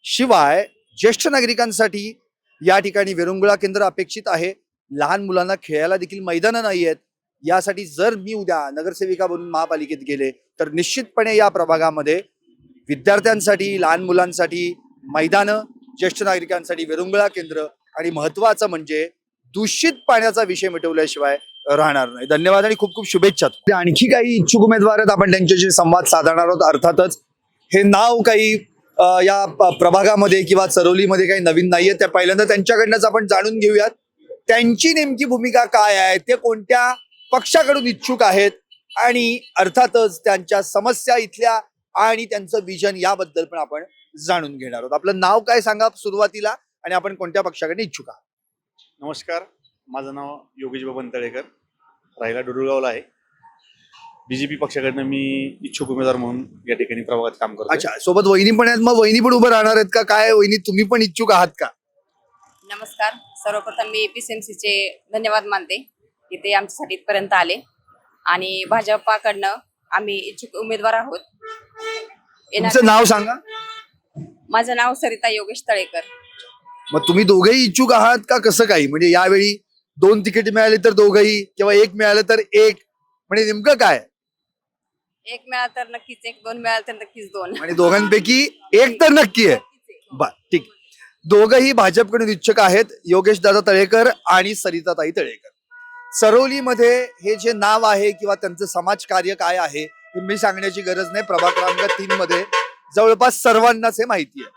[SPEAKER 1] शिवाय ज्येष्ठ नागरिकांसाठी या ठिकाणी विरंगुळा केंद्र अपेक्षित आहे. लहान मुलांना खेळायला देखील मैदानं नाही आहेत. यासाठी जर मी उद्या नगरसेविका बनून महापालिकेत गेले तर निश्चितपणे या प्रभागामध्ये विद्यार्थ्यांसाठी, लहान मुलांसाठी मैदानं, ज्येष्ठ नागरिकांसाठी विरंगुळा केंद्र आणि महत्वाचं म्हणजे दूषित पाण्याचा विषय मिटवल्याशिवाय राहणार नाही. धन्यवाद आणि खूप खूप शुभेच्छा. आणखी काही इच्छुक उमेदवार आहेत, आपण त्यांच्याशी संवाद साधणार आहोत. अर्थातच हे नाव काही या प्रभागामध्ये किंवा चरोलीमध्ये काही नवीन नाहीये. त्या पहिल्यांदा त्यांच्याकडनंच आपण जाणून घेऊयात त्यांची नेमकी भूमिका काय आहे, ते कोणत्या पक्षाकडून इच्छुक आहेत आणि अर्थातच त्यांच्या समस्या इथल्या आणि त्यांचं विजन याबद्दल पण आपण जाणून घेणार आहोत. आपलं नाव काय सांगा सुरुवातीला आणि आपण कोणत्या पक्षाकडे इच्छुक आहात?
[SPEAKER 11] नमस्कार, माझं नाव योगेश बबन तळेकर, राहिला डुडुळगावला आहे. बीजेपी पक्षाकडनं मी इच्छुक उमेदवार म्हणून या ठिकाणी प्रभागात काम करतो.
[SPEAKER 1] अच्छा, सोबत वहिनी पण आहेत. मग वहिनी पण उभं राहणार आहेत का काय? वहिनी तुम्ही पण इच्छुक आहात का?
[SPEAKER 2] नमस्कार. सर्वप्रथम मी एपीसीएमसीचे धन्यवाद मानते, इथे आमच्यासाठी इथपर्यंत आले आणि भाजपाकडनं आम्ही इच्छुक उमेदवार आहोत.
[SPEAKER 1] तुमचं नाव सांगा.
[SPEAKER 2] माझं नाव सरिता योगेश तळेकर.
[SPEAKER 1] मग तुम्ही दोघेही इच्छुक आहात का कसं काही? म्हणजे यावेळी 2 तिकीट मिळाली तर दोघंही किंवा 1 मिळालं तर 1, म्हणजे नेमकं काय?
[SPEAKER 2] 1 मिळालं तर नक्कीच 1, 2 मिळालं तर नक्कीच 2.
[SPEAKER 1] म्हणजे दोघांपैकी 1 तर नक्की आहे. बर, ठीक. दोघंही भाजपकडून इच्छुक आहेत, योगेश दादा तळेकर आणि सरिताताई तळेकर. चरोलीमध्ये हे जे नाव आहे किंवा त्यांचं समाजकार्य काय आहे हे मी सांगण्याची गरज नाही. प्रभाग क्रमांक 3 मध्ये जवळपास सर्वांनाच हे माहिती आहे.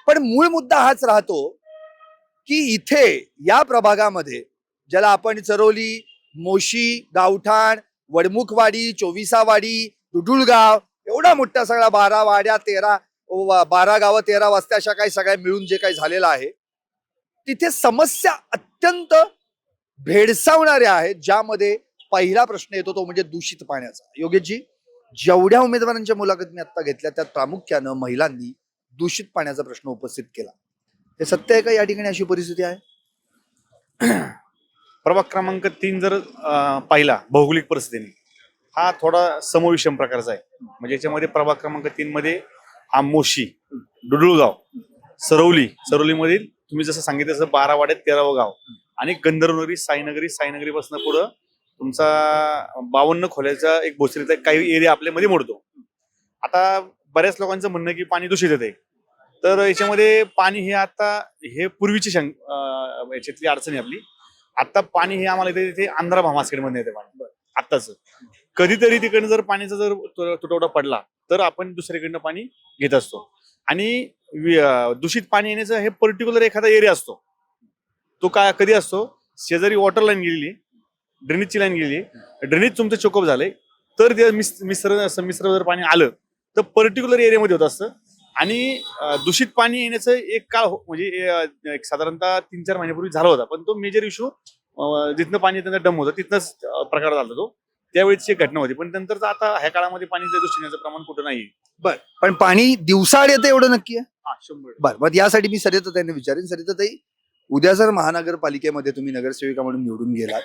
[SPEAKER 1] पण मूळ मुद्दा हाच राहतो की इथे या प्रभागामध्ये ज्याला आपण चरोली, मोशी, गावठाण, वडमुखवाडी, चोविसावाडी, डुडुळगाव एवढा मोठा सगळा 12 वाड्या 12 गावं 13 वस्त्या अशा काही सगळ्या मिळून जे काही झालेलं आहे, तिथे समस्या अत्यंत भेडसावणाऱ्या आहेत. ज्यामध्ये पहिला प्रश्न येतो तो म्हणजे दूषित पाण्याचा. योगेशजी, जेवढ्या उमेदवारांच्या मुलाखत मी आता घेतल्या त्यात प्रामुख्यानं महिलांनी दूषित पाण्याचा प्रश्न उपस्थित केला. हे सत्य आहे का या ठिकाणी अशी परिस्थिती आहे?
[SPEAKER 11] प्रभाग क्रमांक 3 जर पाहिला भौगोलिक परिस्थितीने, हा थोडा समविषम प्रकारचा आहे. म्हणजे याच्यामध्ये प्रभाग क्रमांक 3 मध्ये हा मोशी, डुडुळगाव, सरोलीमधील तुम्ही जसं सांगितलं तसं 12 वाड्यात 13वं गाव आणि गंधर्वनगरी, साईनगरी पासून पुढं तुमचा 52 खोल्याचा एक भोसरीचा काही एरिया आपल्यामध्ये मोडतो. आता बऱ्याच लोकांचं म्हणणं की पाणी दूषित येते. तर याच्यामध्ये पाणी हे आता हे पूर्वीची याच्यातली अडचण आहे आपली. आता पाणी हे आम्हाला इथे आंध्रा भामासखेड मध्ये येते पाणी आत्ताच. कधीतरी तिकडनं जर पाण्याचा जर तुटवडा पडला तर आपण दुसरीकडनं पाणी घेत असतो. आणि दूषित पाणी येण्याचा हे पर्टिक्युलर एखादा एरिया असतो. तो काय कधी असतो, शेजारी वॉटर लाईन गेलेली, ड्रेनेजची लाईन गेली, ड्रेनेज तुमचं चोकअप झालंय तर ते मिश्र जर पाणी आलं तर पर्टिक्युलर एरियामध्ये होत असतं आणि दूषित पाणी येण्याचं एक काळ म्हणजे एक साधारणतः 3-4 महिन्यापूर्वी झाला होता, पण तो मेजर इश्यू जिथनं पाणी त्यांना डम होतं तिथनंच प्रकार झाला तो. त्यावेळेची एक घटना होती, पण नंतरच आता ह्या काळामध्ये पाणी दूषित येण्याचं प्रमाण कुठं नाही.
[SPEAKER 1] बर, पण पाणी दिवसाआड येतं एवढं नक्की आहे?
[SPEAKER 11] 100%.
[SPEAKER 1] बर, मग यासाठी मी सरिताताईंना विचारेन. सरिताताई, उद्या जर महानगरपालिकेमध्ये तुम्ही नगरसेविका म्हणून निवडून गेलात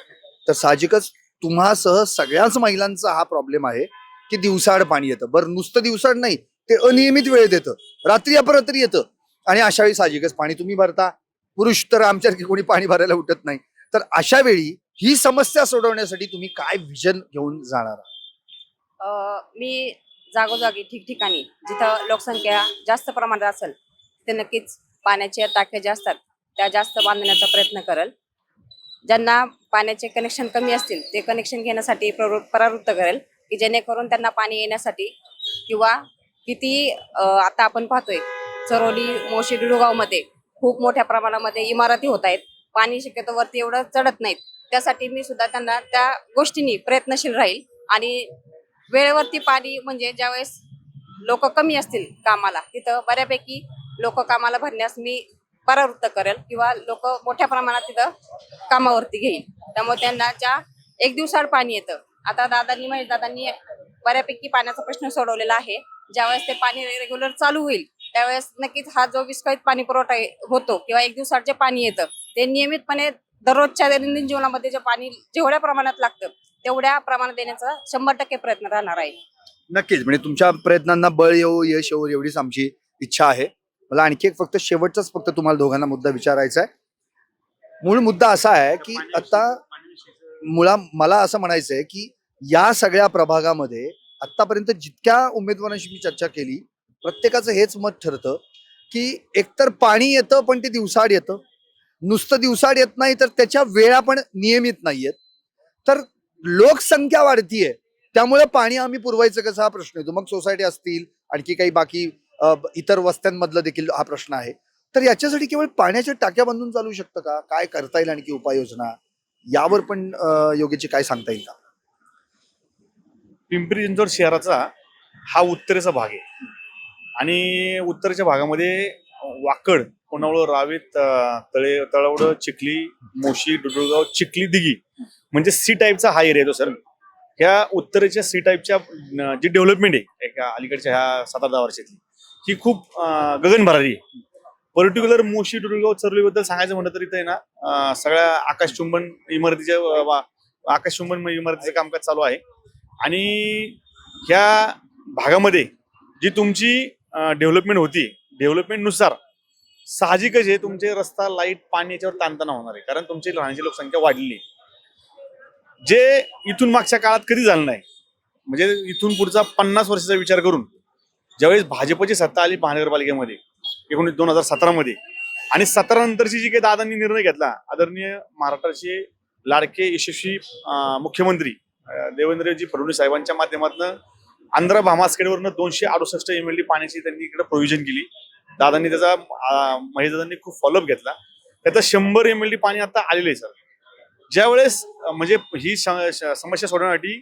[SPEAKER 1] तर साहजिकच तुम्हासह सगळ्याच महिलांचा हा प्रॉब्लेम आहे की दिवसाआड पाणी येतं. बरं, नुसतं दिवसाआड नाही, ते अनियमित वेळेत येतं, रात्री अपरात्री येतं. आणि अशा वेळी साहजिकच पाणी तुम्ही भरता. पुरुष तर आमच्यासारखी कोणी पाणी भरायला उठत नाही. तर अशा वेळी ही समस्या सोडवण्यासाठी तुम्ही काय विजन घेऊन जाणार आहात?
[SPEAKER 2] मी जागोजागी ठिकठिकाणी जिथं लोकसंख्या जास्त प्रमाणात असेल तिथे नक्कीच पाण्याच्या टाक्या ज्या असतात त्या जास्त बांधण्याचा प्रयत्न करेल. ज्यांना पाण्याचे कनेक्शन कमी असतील ते कनेक्शन घेण्यासाठी प्रवृत्त करेल की जेणेकरून त्यांना पाणी येण्यासाठी किंवा किती आता आपण पाहतोय चरोली मोशी डुडुगावमध्ये खूप मोठ्या प्रमाणामध्ये इमारती होत आहेत. पाणी शक्यतो वरती एवढं चढत नाहीत. त्यासाठी मी सुद्धा त्यांना त्या गोष्टींनी प्रयत्नशील राहील आणि वेळेवरती पाणी म्हणजे ज्यावेळेस लोक कमी असतील कामाला तिथं बऱ्यापैकी लोक कामाला भरण्यास मी परावृत्त करेल किंवा लोक मोठ्या प्रमाणात तिथं कामावरती घेईल. त्यामुळे त्यांना ज्या एक दिवसाआड पाणी येतं. आता महेश दादांनी बऱ्यापैकी पाण्याचा प्रश्न सोडवलेला आहे. ज्यावेळेस ते पाणी रेग्युलर चालू होईल त्यावेळेस नक्कीच हा जो विस्कळीत पाणी पुरवठा होतो किंवा एक दिवसाआड जे पाणी येतं ते नियमितपणे दररोजच्या दैनंदिन जीवनामध्ये जे पाणी जेवढ्या प्रमाणात लागतं तेवढ्या प्रमाणात देण्याचा 100% प्रयत्न राहणार आहे.
[SPEAKER 1] नक्कीच, म्हणजे तुमच्या प्रयत्नांना बळ येऊ, यश येऊ एवढीच आमची इच्छा आहे. मला आणखी एक शेवटचाच तुम्हाला दोघांना मुद्दा विचारायचा आहे. मूळ मुद्दा असा आहे की आता मला असं म्हणायचं आहे की या सगळ्या प्रभागामध्ये आतापर्यंत जितक्या उमेदवारांशी मी चर्चा केली प्रत्येकाचं हेच मत ठरतं की एकतर पाणी येतं पण ते दिवसाआड येतं, नुसतं दिवसाआड येत नाही तर त्याच्या वेळा पण नियमित नाहीयेत. तर लोकसंख्या वाढतीये त्यामुळे पाणी आम्ही पुरवायचं कसं हा प्रश्न येतो. मग सोसायटी असतील, आणखी काही बाकी इतर वस्त्यांमधलं देखील हा प्रश्न आहे. तर याच्यासाठी केवळ पाण्याच्या टाक्या बांधून चालू शकतं का? काय करता येईल आणखी उपाययोजना यावर पण योगेची काय सांगता येईल का?
[SPEAKER 11] पिंपरी चिंचवड शहराचा हा उत्तरेचा भाग आहे आणि उत्तरेच्या भागामध्ये वाकड, कोणावळ, रावेत, तळवडं, चिखली, मोशी, डुडुळगाव, चिखली, दिघी म्हणजे सी टाईपचा हा एरिया येतो सर. ह्या उत्तरेच्या सी टाईपच्या जी डेव्हलपमेंट आहे अलीकडच्या ह्या 7-10 वर्षातली ही खूप गगनभरारी आहे. पर्टिक्युलर मोशी, डुडुळगाव, चरलीबद्दल सांगायचं म्हटलं तर इथं आहे ना सगळ्या आकाशचुंबन इमारतीचं कामकाज चालू आहे आणि ह्या भागामध्ये जी तुमची डेव्हलपमेंट होती डेव्हलपमेंटनुसार साहजिकच आहे तुमचे रस्ता, लाईट, पाणी याच्यावर ताणतणा होणार आहे, कारण तुमची राहण्याची लोकसंख्या वाढली जे इथून मागच्या काळात कधी झालं नाही. म्हणजे इथून पुढचा 50 वर्षाचा विचार करून ज्यावेळेस भाजपची सत्ता आली महानगरपालिकेमध्ये 2017 मध्ये आणि 17 नंतरची जी काही दादांनी निर्णय घेतला, आदरणीय महाराष्ट्राचे लाडके यशस्वी मुख्यमंत्री देवेंद्रजी फडणवीस साहेबांच्या माध्यमातून आंध्रा भामास्केडवरनं 268 MLD पाण्याची त्यांनी इकडे प्रोव्हिजन केली. दादांनी त्याचा महेश दादांनी खूप फॉलोअप घेतला. त्याचं 100 MLD पाणी आता आलेलं आहे सर. ज्यावेळेस म्हणजे ही समस्या सोडवण्यासाठी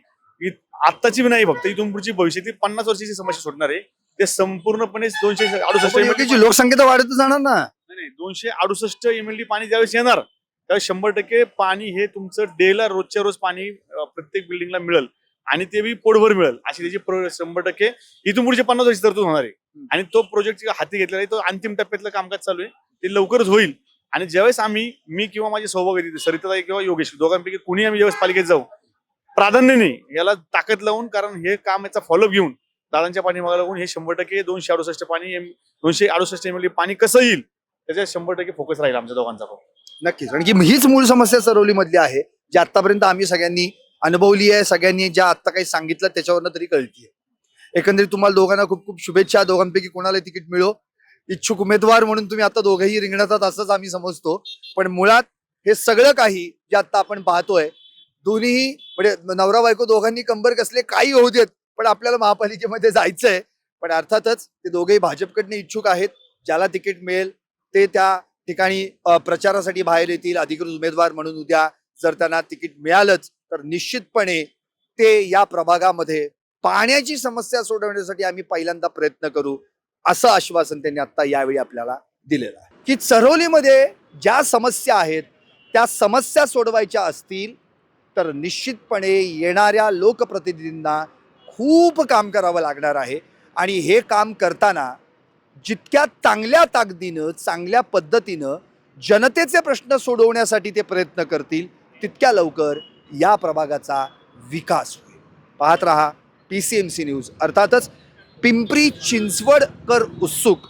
[SPEAKER 11] आत्ताची नाही, फक्त इथून पुढची भविष्यातील 50 वर्षाची समस्या सोडणार आहे. ते संपूर्णपणे 268
[SPEAKER 1] योगेची लोकसंख्या तर वाढतच जाणार ना.
[SPEAKER 11] नाही, 268 MLD पाणी ज्यावेळेस येणार त्यावेळेस 100% पाणी हे तुमचं डेला रोजच्या रोज पाणी प्रत्येक बिल्डिंगला मिळेल आणि ते बी पोटभर मिळेल अशी त्याची 100% इथून पुढचे 50 वर्ष तरतूद होणार आहे. आणि तो प्रोजेक्ट हाती घेतलेला आहे, तो अंतिम टप्प्यातलं कामकाज चालू आहे, ते लवकरच होईल. आणि ज्यावेळेस मी किंवा माझे सहभागी सरिताताई किंवा योगेश दोघांपैकी कुणी आम्ही ज्यावेळेस पालिकेत जाऊ प्राधान्याने याला ताकद लावून, कारण हे काम याचा फॉलोअप घेऊन दादांच्या पाठीमागे लागून हे 100% 268 पाणी 268 MLD पाणी कसं येईल त्याच्यात 100% फोकस राहील आमच्या दोघांचा.
[SPEAKER 1] नक्कीच, आणि हीच मूळ समस्या चरवली मधली आहे जी आतापर्यंत आम्ही सगळ्यांनी अनुभवली आहे. सगळ्यांनी ज्या आता काही सांगितलं त्याच्यावरनं तरी कळतीये. एकंदरीत तुम्हाला दोघांना खूप खूप शुभेच्छा. दोघांपैकी कोणाला तिकीट मिळो, इच्छुक उमेदवार म्हणून तुम्ही आता दोघेही रिंगणात असंच आम्ही समजतो. पण मुळात हे सगळं काही जे आता आपण पाहतोय दोन्ही म्हणजे नवरा बायको दोघांनी कंबर कसले काही होऊ देत, पण आपल्याला महापालिकेमध्ये जायचंय. पण अर्थातच ते दोघेही भाजपकडनं इच्छुक आहेत. ज्याला तिकीट मिळेल ते त्या ठिकाणी प्रचारासाठी बाहेर येतील अधिकृत उमेदवार म्हणून. उद्या जर त्यांना तिकीट मिळालंच तर निश्चितपणे ते या प्रभागामध्ये पाण्याची समस्या सोडवण्यासाठी आम्ही पहिल्यांदा प्रयत्न करू. असं आश्वासन त्यांनी आता यावेळी आपल्याला दिलेलं आहे की चऱ्होलीमध्ये ज्या समस्या आहेत त्या समस्या सोडवायच्या असतील तर निश्चितपणे येणाऱ्या लोकप्रतिनिधींना खूप काम करावं लागणार आहे आणि हे काम करताना जितक्या चांगल्या ताकदीनं चांगल्या पद्धतीनं जनतेचे प्रश्न सोडवण्यासाठी ते प्रयत्न करतील तितक्या लवकर या प्रभागाचा विकास होईल. पाहत रहा PCMC न्यूज. अर्थातच पिंपरी चिंचवडकर उत्सुक,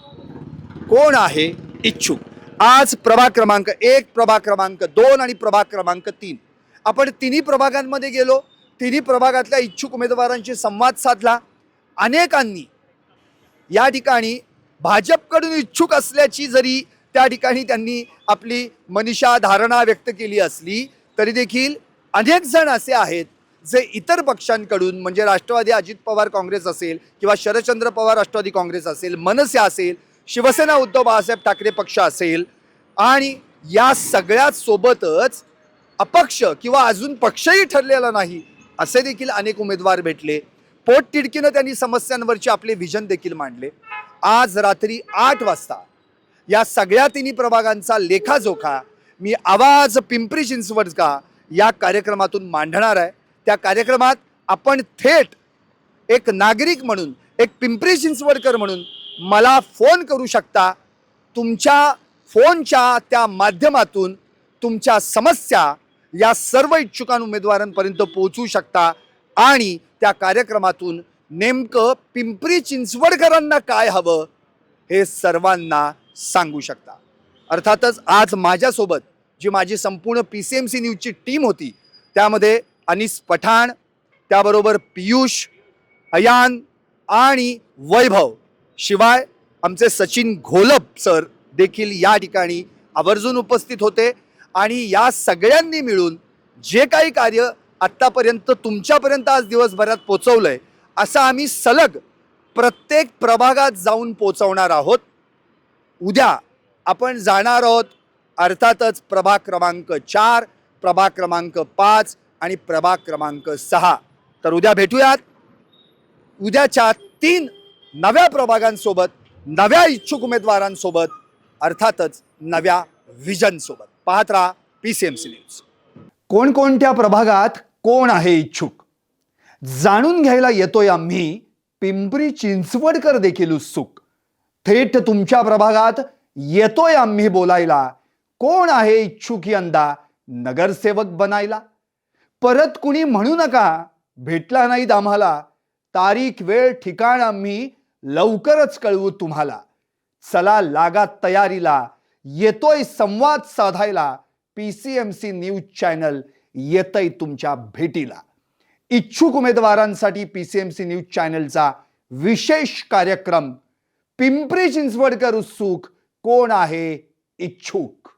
[SPEAKER 1] कोण आहे इच्छुक. आज प्रभाग क्रमांक 1, प्रभाग क्रमांक 2 आणि प्रभाग क्रमांक 3 आपण तिन्ही प्रभागांमध्ये गेलो. तिन्ही प्रभागातल्या इच्छुक उमेदवारांशी संवाद साधला. अनेकांनी या ठिकाणी भाजपकडून इच्छुक असल्याची जरी त्या ठिकाणी त्यांनी आपली मनीषा धारणा व्यक्त केली असली तरी देखील अनेक जण असे आहेत जे इतर पक्षांकडून म्हणजे राष्ट्रवादी अजित पवार काँग्रेस असेल किंवा शरदचंद्र पवार राष्ट्रवादी काँग्रेस असेल, मनसे असेल, शिवसेना उद्धव बाळासाहेब ठाकरे पक्ष असेल आणि या सगळ्यात सोबतच अपक्ष किंवा अजून पक्षही ठरलेला नाही असे देखील अनेक उमेदवार भेटले. पोटतिडकीनं त्यांनी समस्यांवरचे आपले विजन देखील मांडले. आज रात्री 8 वाजता या सगळ्या तिन्ही प्रभागांचा लेखाजोखा मी आवाज पिंपरी चिंचवडचा या कार्यक्रमातून मांडणार आहे. त्या कार्यक्रमात आपण थेट एक नागरिक म्हणून, एक पिंपरी चिंचवडकर म्हणून मला फोन करू शकता. तुमच्या फोनच्या त्या माध्यमातून तुमच्या समस्या या सर्व इच्छुकां उमेदवारांपर्यंत पोहोचू शकता आणि त्या कार्यक्रमातून नेमकं पिंपरी चिंचवडकरांना काय हवं हे सर्वांना सांगू शकता. अर्थातच आज माझ्यासोबत जी माझी संपूर्ण PCMC न्यूजची टीम होती त्यामध्ये अनिस पठाण, त्याबरोबर पियुष, अयान आणि वैभव, शिवाय आमचे सचिन घोलप सर देखील या ठिकाणी आवर्जून उपस्थित होते आणि या सगळ्यांनी मिळून जे काही कार्य आत्तापर्यंत तुमच्यापर्यंत आज दिवसभरात पोचवलंय असं आम्ही सलग प्रत्येक प्रभागात जाऊन पोचवणार आहोत. उद्या आपण जाणार आहोत अर्थातच प्रभाग क्रमांक 4, प्रभाग क्रमांक 5 आणि प्रभाग क्रमांक 6. तर उद्या भेटूयात उद्याच्या 3 नव्या प्रभागांसोबत, नव्या इच्छुक उमेदवारांसोबत, अर्थातच नव्या विजन सोबत. पाहत राहा PCMC न्यूज. कोणकोणत्या प्रभागात कोण आहे इच्छुक जाणून घ्यायला येतोय आम्ही पिंपरी चिंचवडकर देखील उत्सुक. थेट तुमच्या प्रभागात येतोय आम्ही बोलायला. कोण आहे इच्छुक यंदा नगरसेवक बनायला. परत कुणी म्हणू नका भेटला नाहीत आम्हाला. तारीख वेळ ठिकाण आम्ही लवकरच कळवू तुम्हाला. चला लागा तयारीला, येतोय संवाद साधायला. PCMC न्यूज चॅनल येतंय तुमच्या भेटीला. इच्छुक उमेदवारांसाठी PCMC न्यूज चॅनलचा विशेष कार्यक्रम पिंपरी चिंचवडकर उत्सुक, कोण आहे इच्छुक.